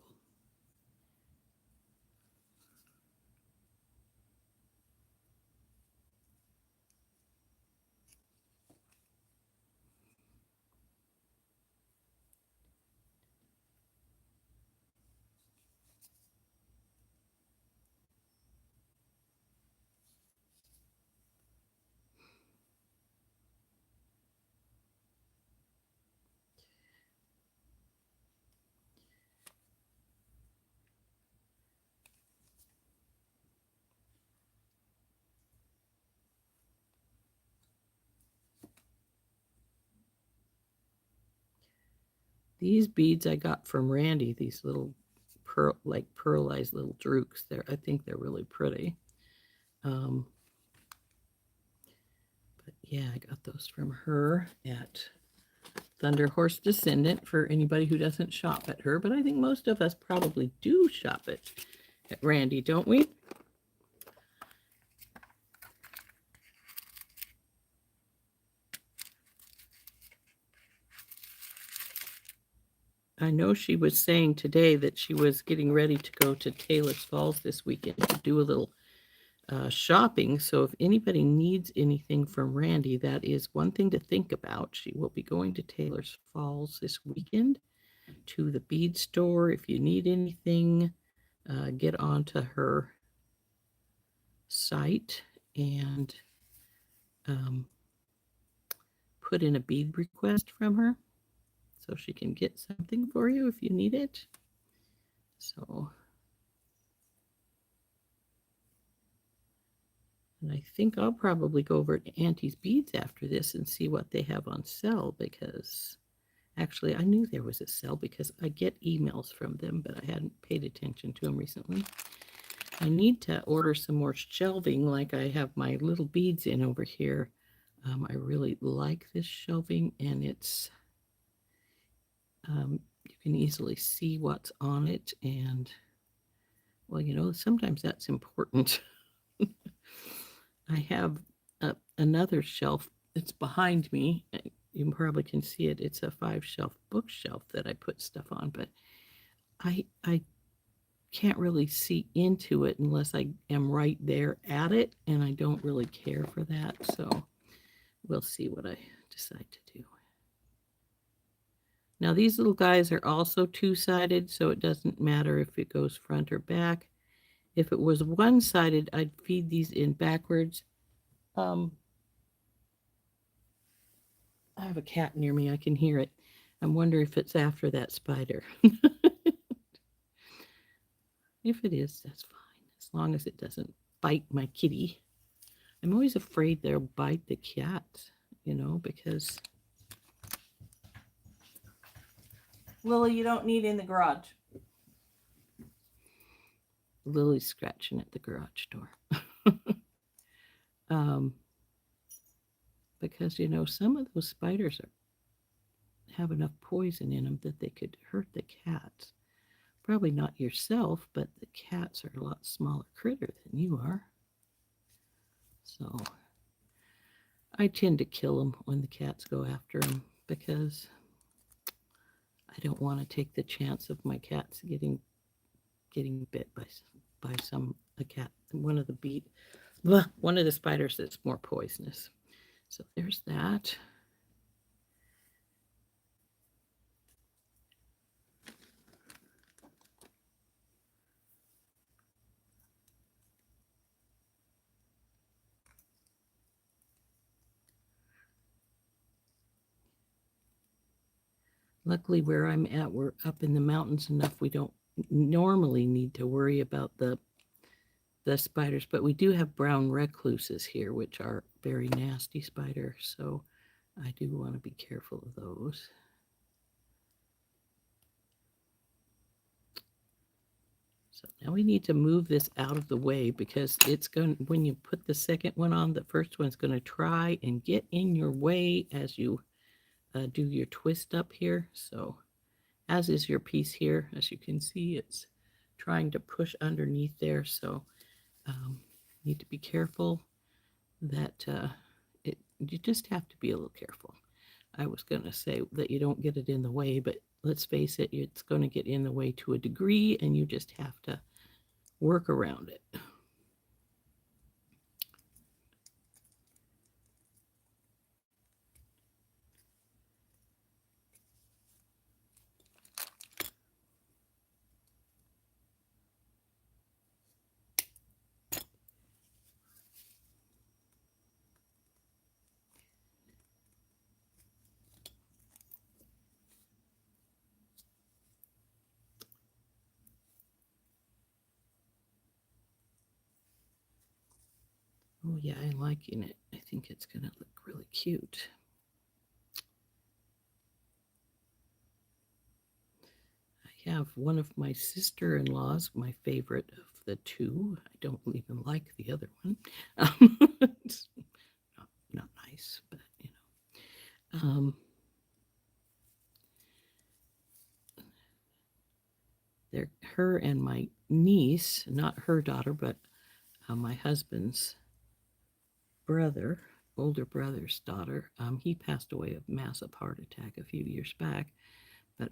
A: These beads I got from Randy, these little pearlized little drukes. I think they're really pretty. But yeah, I got those from her at Thunder Horse Descendant, for anybody who doesn't shop at her. But I think most of us probably do shop at Randy, don't we? I know she was saying today that she was getting ready to go to Taylor's Falls this weekend to do a little shopping. So if anybody needs anything from Randy, that is one thing to think about. She will be going to Taylor's Falls this weekend to the bead store. If you need anything, get onto her site and put in a bead request from her, so she can get something for you if you need it. So And I think I'll probably go over to Auntie's Beads after this and see what they have on sale, because actually I knew there was a sale because I get emails from them, but I hadn't paid attention to them recently. I need to order some more shelving, like I have my little beads in over here. I really like this shelving, and it's you can easily see what's on it, and well, sometimes that's important. I have another shelf that's behind me. You probably can see it. It's a 5-shelf bookshelf that I put stuff on, but I can't really see into it unless I am right there at it, and I don't really care for that. So we'll see what I decide to do. Now these little guys are also two-sided, so it doesn't matter if it goes front or back. If it was one-sided, I'd feed these in backwards. I have a cat near me. I can hear it. I'm wondering if it's after that spider. If it is, that's fine, as long as it doesn't bite my kitty. I'm always afraid they'll bite the cat, because... Lily, you don't need in the garage. Lily's scratching at the garage door. Because, some of those spiders have enough poison in them that they could hurt the cats. Probably not yourself, but the cats are a lot smaller critter than you are. So I tend to kill them when the cats go after them, because I don't want to take the chance of my cats getting bit by a cat, one of the spiders that's more poisonous. So there's that. Luckily, where I'm at, we're up in the mountains enough. We don't normally need to worry about the spiders, but we do have brown recluses here, which are very nasty spiders. So I do want to be careful of those. So now we need to move this out of the way, because when you put the second one on, the first one's going to try and get in your way as you do your twist up here. So as is your piece here, as you can see, it's trying to push underneath there. So need to be careful that you just have to be a little careful. I was going to say that you don't get it in the way, but let's face it, it's going to get in the way to a degree, and you just have to work around it. Oh yeah, I'm liking it. I think it's going to look really cute. I have one of my sister-in-laws, my favorite of the two. I don't even like the other one. It's not nice, but they're her and my niece, not her daughter, but my husband's brother, older brother's daughter. He passed away of massive heart attack a few years back, but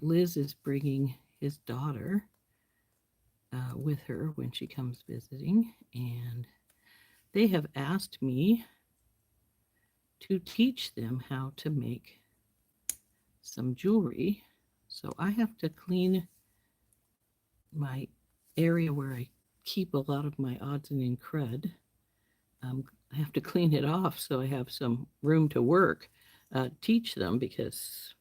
A: Liz is bringing his daughter with her when she comes visiting, and they have asked me to teach them how to make some jewelry. So I have to clean my area where I keep a lot of my odds and end crud. I have to clean it off so I have some room to work, teach them, because,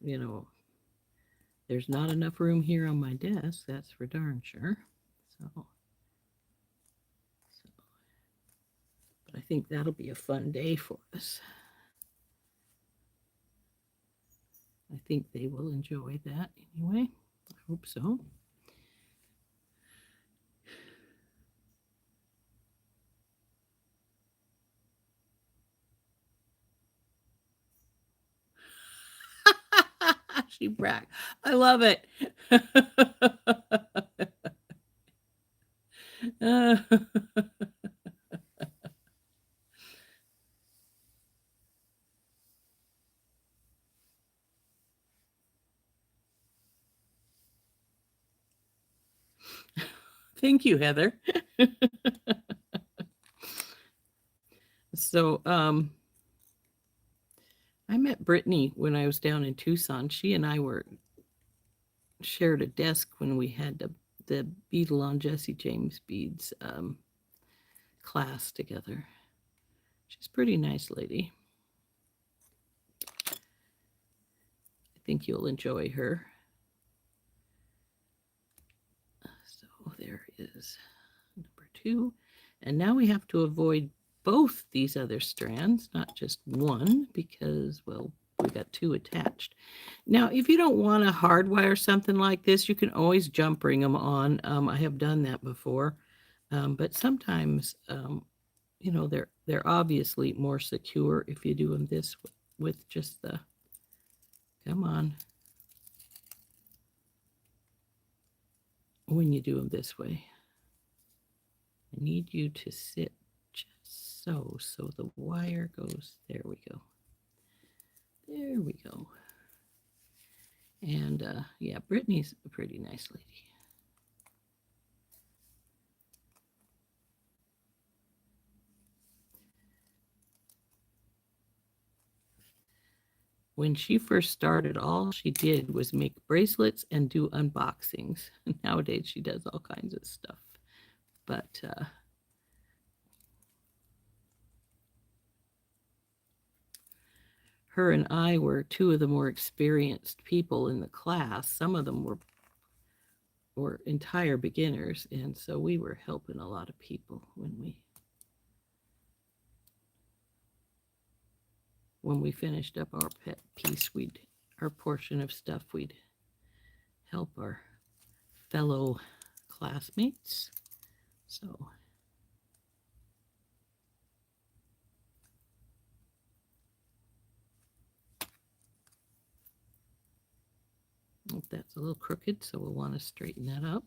A: there's not enough room here on my desk, that's for darn sure. So think that'll be a fun day for us. I think they will enjoy that anyway. I hope so. She bragged. I love it. Thank you, Heather. So, I met Brittany when I was down in Tucson. She and I shared a desk when we had the Beadle on Jesse James beads class together. She's a pretty nice lady. I think you'll enjoy her. So there is number 2. And now we have to avoid both these other strands, not just one, because, well, we got 2 attached. Now, if you don't want to hardwire something like this, you can always jump ring them on. I have done that before, but sometimes, you know, they're obviously more secure if you do them this with just the, come on, when you do them this way. I need you to sit just so the wire goes, there we go. There we go. And yeah, Brittany's a pretty nice lady. When she first started, all she did was make bracelets and do unboxings. Nowadays, she does all kinds of stuff. But her and I were 2 of the more experienced people in the class. Some of them were entire beginners, and so we were helping a lot of people when we finished up our pet piece. Our portion of stuff, we'd help our fellow classmates. So that's a little crooked, so we'll want to straighten that up.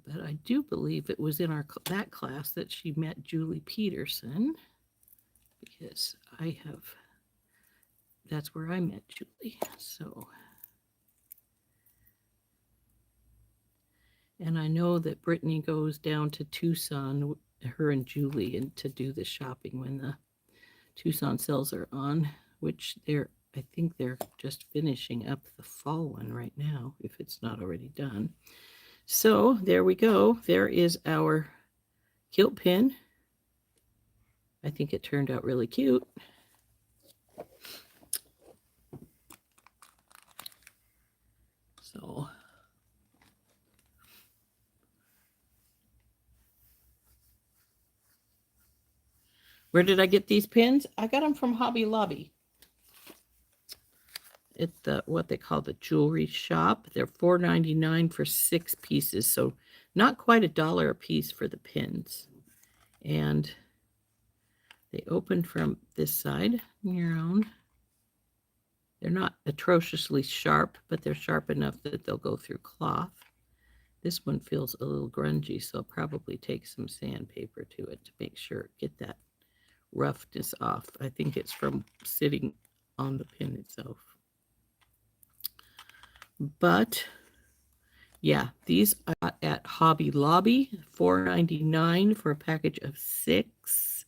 A: But I do believe it was in that class that she met Julie Peterson, because that's where I met Julie. So, and I know that Brittany goes down to Tucson, her and Julie, and to do the shopping when the Tucson sales are on, which I think they're just finishing up the fall one right now, if it's not already done. So there we go. There is our quilt pin. I think it turned out really cute. So where did I get these pins? I got them from Hobby Lobby. At what they call the jewelry shop. They're $4.99 for 6 pieces, so not quite $1 a piece for the pins. And they open from this side, your own. They're not atrociously sharp, but they're sharp enough that they'll go through cloth. This one feels a little grungy, so I'll probably take some sandpaper to it to make sure get that roughness off. I think it's from sitting on the pin itself. But yeah, these I got at Hobby Lobby, $4.99 for a package of 6.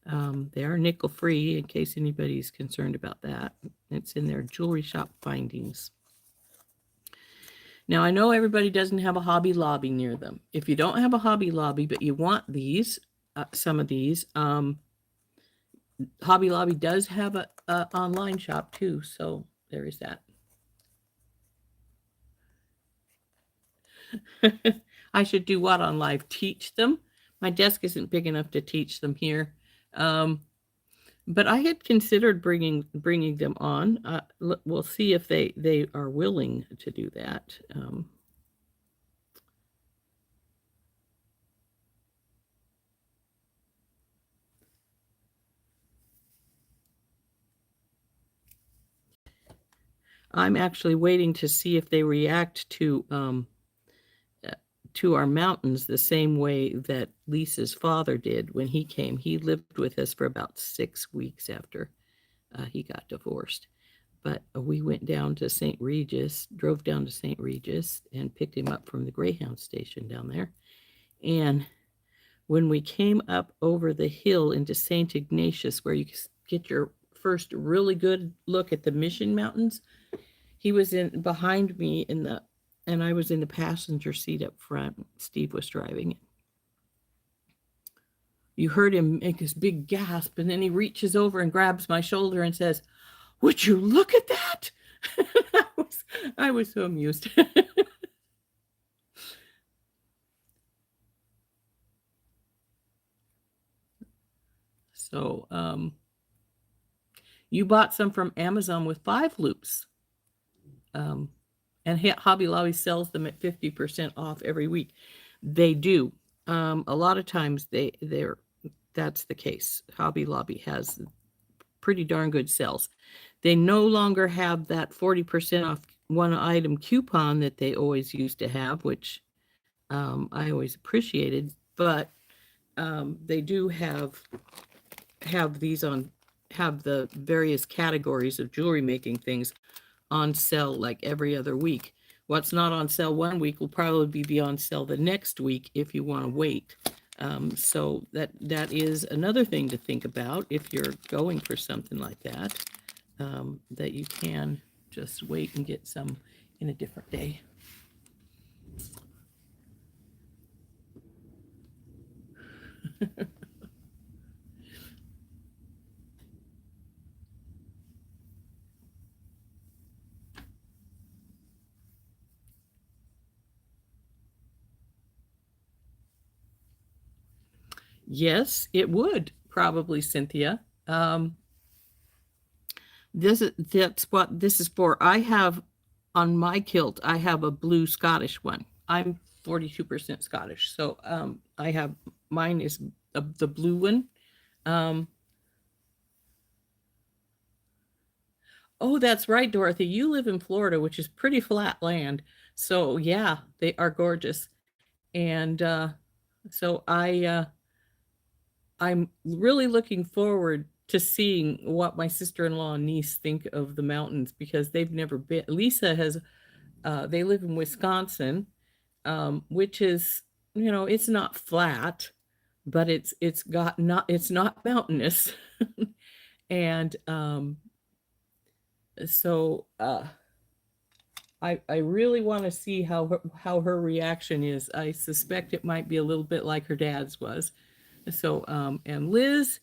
A: They are nickel free in case anybody's concerned about that. It's in their jewelry shop findings. Now, I know everybody doesn't have a Hobby Lobby near them. If you don't have a Hobby Lobby, but you want these, some of these, Hobby Lobby does have a online shop too. So there is that. I should do what on live? Teach them. My desk isn't big enough to teach them here. But I had considered bringing them on. We'll see if they are willing to do that. I'm actually waiting to see if they react to our mountains the same way that Lisa's father did when he came. He lived with us for about 6 weeks after he got divorced. But we went down to St. Regis, drove down to St. Regis and picked him up from the Greyhound station down there. And when we came up over the hill into St. Ignatius, where you get your first really good look at the Mission Mountains, he was in behind me and I was in the passenger seat up front. Steve was driving. You heard him make this big gasp, and then he reaches over and grabs my shoulder and says, "Would you look at that?" I was so amused. So you bought some from Amazon with 5 loops. And Hobby Lobby sells them at 50% off every week. They do. A lot of times that's the case. Hobby Lobby has pretty darn good sales. They no longer have that 40% off one item coupon that they always used to have, which I always appreciated, but they do have these have the various categories of jewelry making things on sale like every other week. What's not on sale one week will probably be on sale the next week if you want to wait. So that is another thing to think about if you're going for something like that, that you can just wait and get some in a different day. Yes, it would probably, Cynthia. That's what this is for. I have on my kilt, I have a blue Scottish one. I'm 42% Scottish, so I have mine is the blue one. Oh, that's right, Dorothy. You live in Florida, which is pretty flat land. So yeah, they are gorgeous. And so I'm really looking forward to seeing what my sister-in-law and niece think of the mountains, because they've never been. Lisa has, they live in Wisconsin, which is, it's not flat, but it's not mountainous. And so I really want to see how her reaction is. I suspect it might be a little bit like her dad's was. So and Liz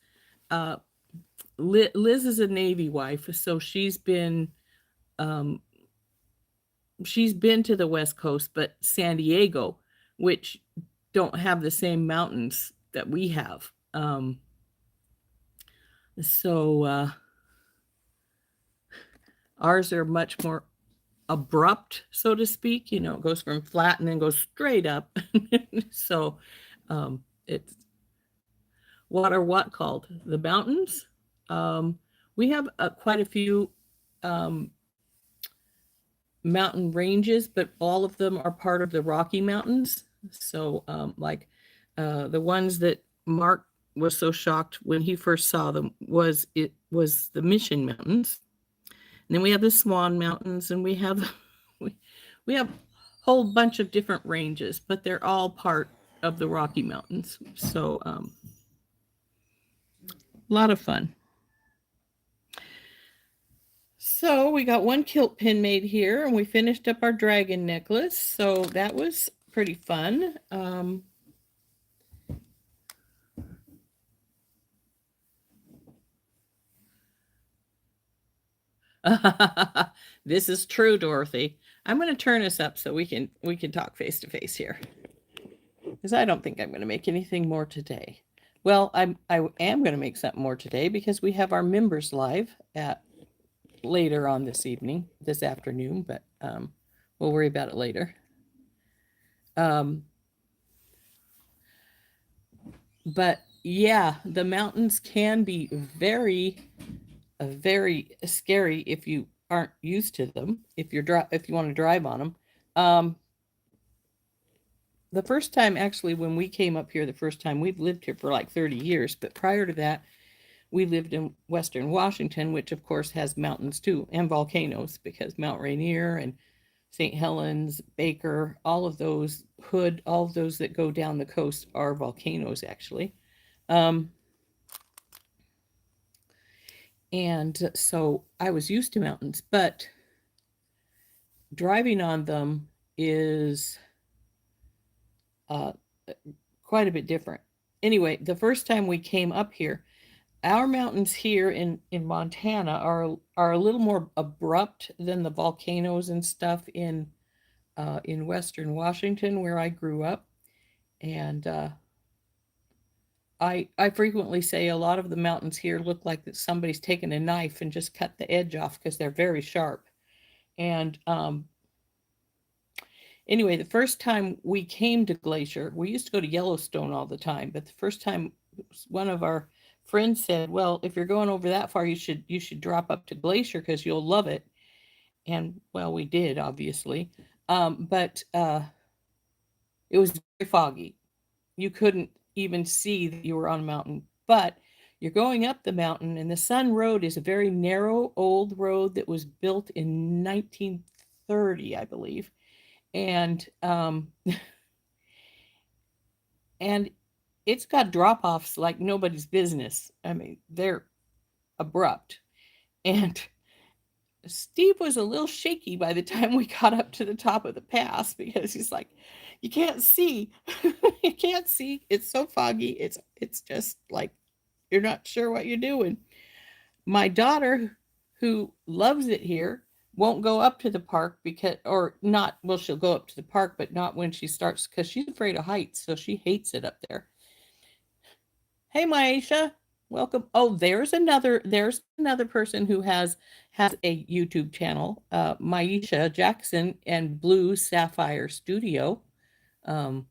A: is a Navy wife, so she's been to the West Coast, but San Diego, which don't have the same mountains that we have. So ours are much more abrupt, so to speak. It goes from flat and then goes straight up. So it's what are what called? The mountains. We have quite a few mountain ranges, but all of them are part of the Rocky Mountains. So like the ones that Mark was so shocked when he first saw them was the Mission Mountains. And then we have the Swan Mountains, and we have we have a whole bunch of different ranges, but they're all part of the Rocky Mountains. So a lot of fun. So we got one kilt pin made here, and we finished up our dragon necklace. So that was pretty fun. This is true, Dorothy. I'm going to turn this up so we can talk face to face here. because I don't think I'm going to make anything more today. Well, I am going to make something more today because we have our members live at later on this afternoon, but we'll worry about it later. Um, but yeah, the mountains can be very scary if you aren't used to them. If you want to drive on them. The first time, actually, when we came up here the first time, we've lived here for like 30 years, but prior to that, we lived in Western Washington, which of course has mountains too, and volcanoes, because Mount Rainier and St. Helens, Baker, all of those, Hood, all of those that go down the coast are volcanoes, actually. Um, and so I was used to mountains, but driving on them is uh, quite a bit different. Anyway, the first time we came up here, our mountains here in Montana are a little more abrupt than the volcanoes and stuff in Western Washington where I grew up, and I frequently say a lot of the mountains here look like that somebody's taken a knife and just cut the edge off because they're very sharp. And anyway, the first time we came to Glacier, we used to go to Yellowstone all the time, but the first time one of our friends said, "Well, if you're going over that far, you should drop up to Glacier because you'll love it." And well, we did, obviously. But it was very foggy. You couldn't even see that you were on a mountain, but you're going up the mountain, and the Sun Road is a very narrow old road that was built in 1930, I believe. And and it's got drop-offs like nobody's business. I mean, they're abrupt. And Steve was a little shaky by the time we got up to the top of the pass because he's like, "You can't see. You can't see. It's so foggy. It's just like you're not sure what you're doing." My daughter, who loves it here, won't go up to the park because, or not, well, she'll go up to the park, but not when she starts because she's afraid of heights, so she hates it up there. Hey, Maisha, welcome. Oh, there's another person who has a YouTube channel, Maisha Jackson and Blue Sapphire Studio. Um,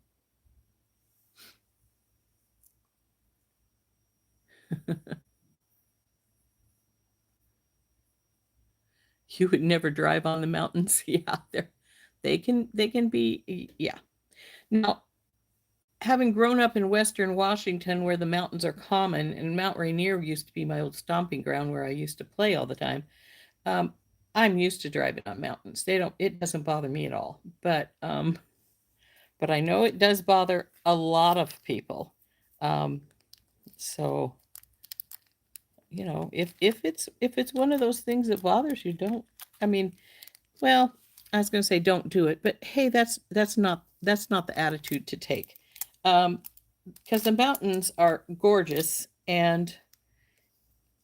A: you would never drive on the mountains. Yeah, they can be, yeah. Now, having grown up in Western Washington where the mountains are common, and Mount Rainier used to be my old stomping ground where I used to play all the time. Um, I'm used to driving on mountains. It doesn't bother me at all. But I know it does bother a lot of people. Um, so if it's one of those things that bothers you, don't. I mean, well, I was going to say don't do it, but hey, that's not the attitude to take, because the mountains are gorgeous and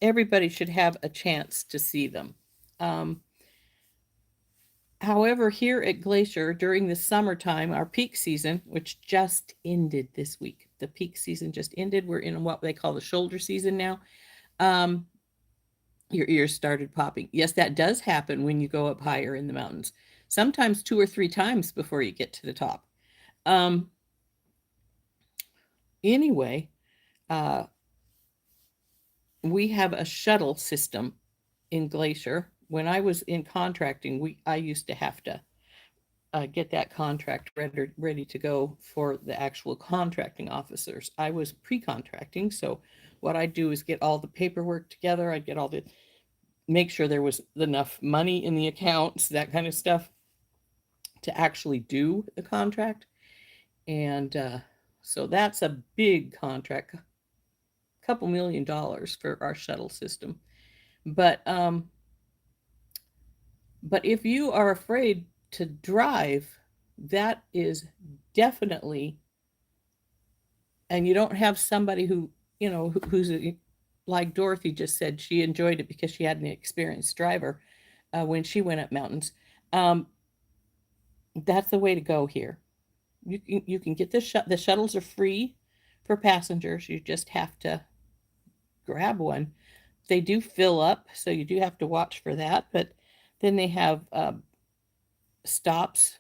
A: everybody should have a chance to see them. Um, However, here at Glacier during the summertime, our peak season, which just ended this week, the peak season just ended. We're in what they call the shoulder season now. Um, your ears started popping. Yes, that does happen when you go up higher in the mountains, sometimes two or three times before you get to the top. Um, anyway, uh, we have a shuttle system in Glacier. When I was in contracting, I used to have to get that contract ready to go for the actual contracting officers. I was pre-contracting, so what I do is get all the paperwork together. I get all the make sure there was enough money in the accounts, that kind of stuff, to actually do the contract. And so that's a big contract, a couple $1 million for our shuttle system. But if you are afraid to drive, that is definitely, and you don't have somebody who's like Dorothy just said, she enjoyed it because she had an experienced driver when she went up mountains. Um, that's the way to go here. you can get the shuttles are free for passengers. You just have to grab one. They do fill up, so you do have to watch for that. But then they have stops,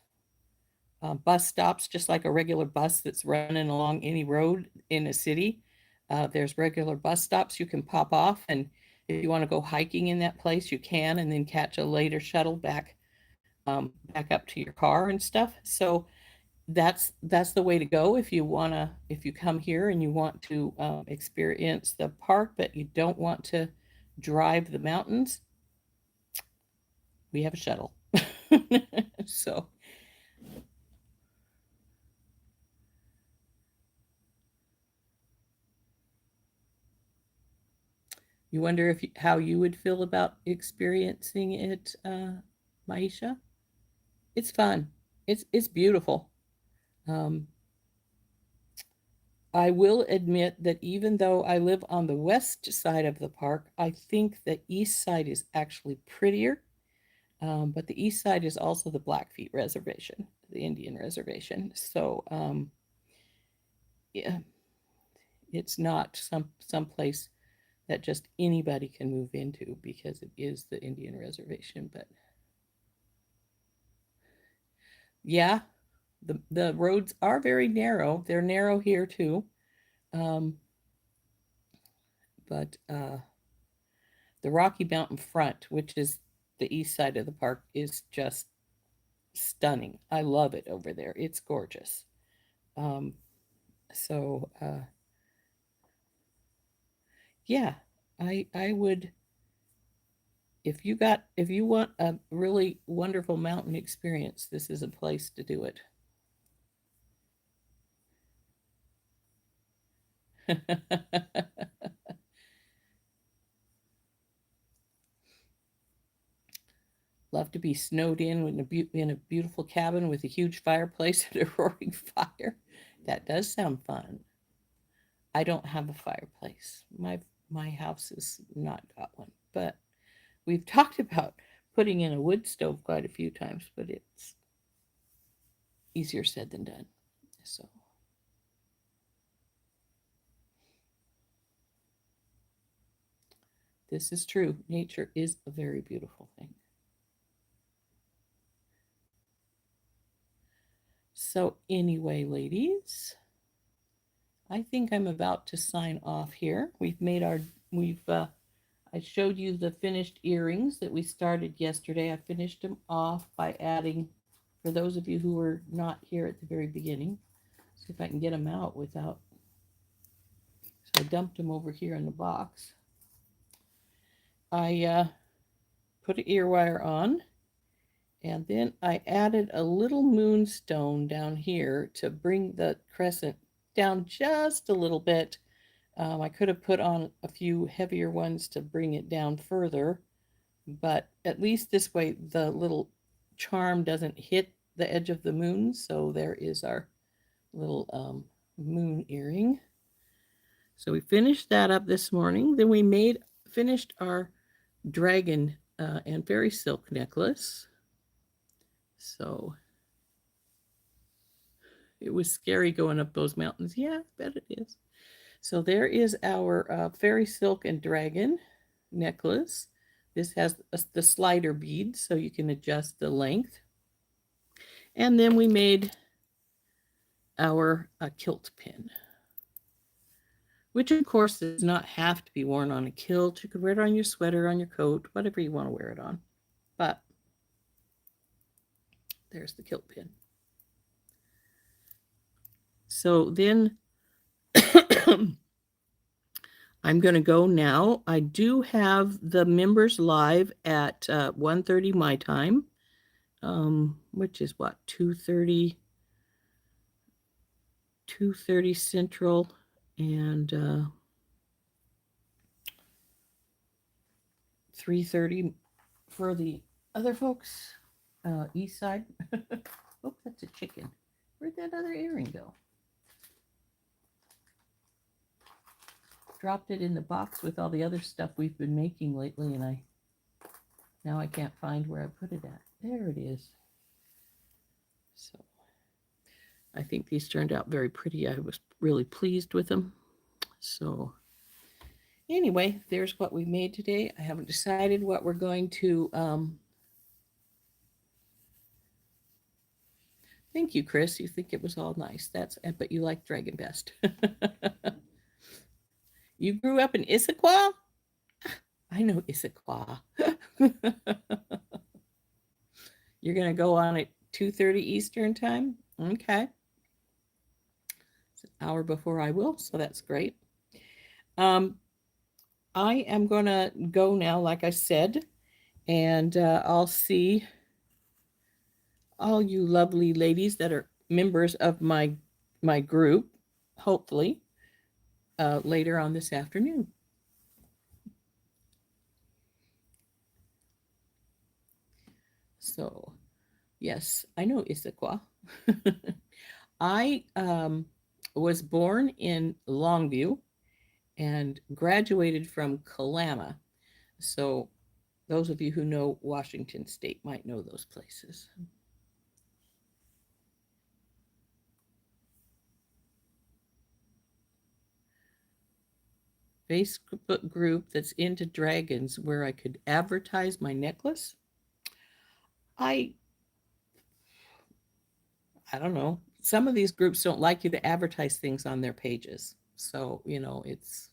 A: bus stops, just like a regular bus that's running along any road in a city. There's regular bus stops you can pop off, and if you want to go hiking in that place, you can, and then catch a later shuttle back up to your car and stuff. So that's the way to go if you come here and you want to experience the park, but you don't want to drive the mountains. We have a shuttle. So you wonder how you would feel about experiencing it, Maisha. It's fun. It's beautiful. Um, I will admit that even though I live on the west side of the park, I think the east side is actually prettier. But the east side is also the Blackfeet Reservation, the Indian reservation. So yeah, it's not some place that just anybody can move into because it is the Indian reservation. But yeah, the roads are very narrow. They're narrow here too. Um, but the Rocky Mountain front, which is the east side of the park, is just stunning. I love it over there. It's gorgeous. Um, so yeah, I would, if you want a really wonderful mountain experience, this is a place to do it. Love to be snowed in a beautiful cabin with a huge fireplace and a roaring fire. That does sound fun. I don't have a fireplace. My house has not got one, but we've talked about putting in a wood stove quite a few times, but it's easier said than done. So this is true. Nature is a very beautiful thing. So anyway, ladies, I think I'm about to sign off here. We've I showed you the finished earrings that we started yesterday. I finished them off by adding, for those of you who were not here at the very beginning, see if I can get them out without, so I dumped them over here in the box. I put an ear wire on, and then I added a little moonstone down here to bring the crescent down just a little bit. I could have put on a few heavier ones to bring it down further, but at least this way the little charm doesn't hit the edge of the moon. So there is our little moon earring. So we finished that up this morning. Then we finished our dragon and fairy silk necklace. So it was scary going up those mountains. Yeah, I bet it is. So there is our fairy silk and dragon necklace. This has the slider beads, so you can adjust the length. And then we made our kilt pin, which of course does not have to be worn on a kilt. You could wear it on your sweater, on your coat, whatever you want to wear it on. But there's the kilt pin. So then I'm going to go now. I do have the members live at 1:30 my time, which is what, 2:30 Central, and 3:30 for the other folks, east side. Oh, that's a chicken. Where'd that other earring go? Dropped it in the box with all the other stuff we've been making lately, and now I can't find where I put it at. There it is. So I think these turned out very pretty. I was really pleased with them. So anyway, there's what we made today. I haven't decided what we're going to. Thank you, Chris. You think it was all nice. But you like Dragon Best. You grew up in Issaquah? I know Issaquah. You're going to go on at 2:30 Eastern time? Okay. It's an hour before I will, so that's great. I am going to go now, like I said, and I'll see all you lovely ladies that are members of my group, hopefully, later on this afternoon. So, yes, I know Issaquah. I was born in Longview and graduated from Kalama. So, those of you who know Washington State might know those places. Facebook group that's into dragons where I could advertise my necklace. I don't know. Some of these groups don't like you to advertise things on their pages. So, it's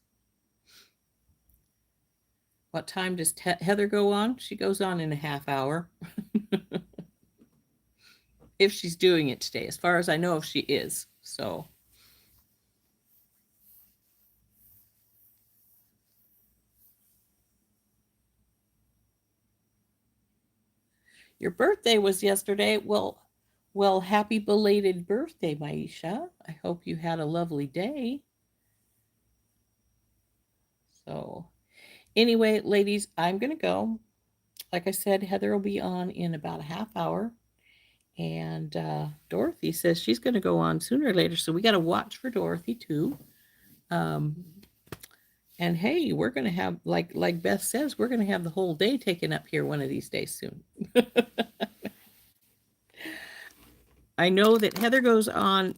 A: what time does Heather go on? She goes on in a half hour. If she's doing it today, as far as I know, if she is. So, your birthday was yesterday. Well, happy belated birthday, Maisha. I hope you had a lovely day. So, anyway, ladies, I'm going to go. Like I said, Heather will be on in about a half hour. And Dorothy says she's going to go on sooner or later. So we got to watch for Dorothy, too. And hey, we're going to have, like Beth says, we're going to have the whole day taken up here one of these days soon. I know that Heather goes on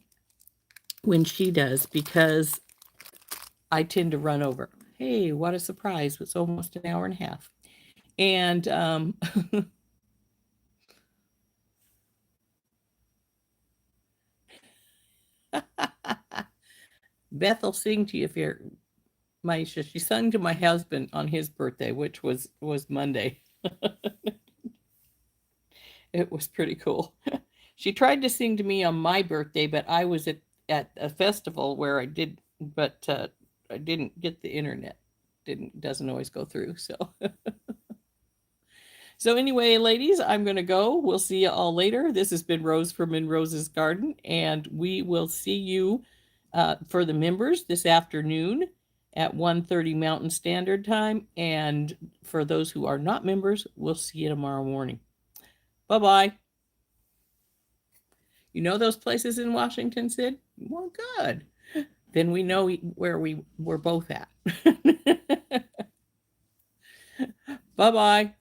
A: when she does because I tend to run over. Hey, what a surprise. It's almost an hour and a half. And Beth will sing to you if you're Maisha. She sung to my husband on his birthday, which was Monday. It was pretty cool. She tried to sing to me on my birthday, but I was at a festival where I did, but I didn't get the internet. Doesn't always go through. So so anyway, ladies, I'm gonna go. We'll see you all later. This has been Rose from In Rose's Garden, and we will see you for the members this afternoon at 1:30 Mountain Standard Time, and for those who are not members, we'll see you tomorrow morning. Bye-bye. You know those places in Washington, Sid? Well, good. Then we know where we were both at. Bye-bye.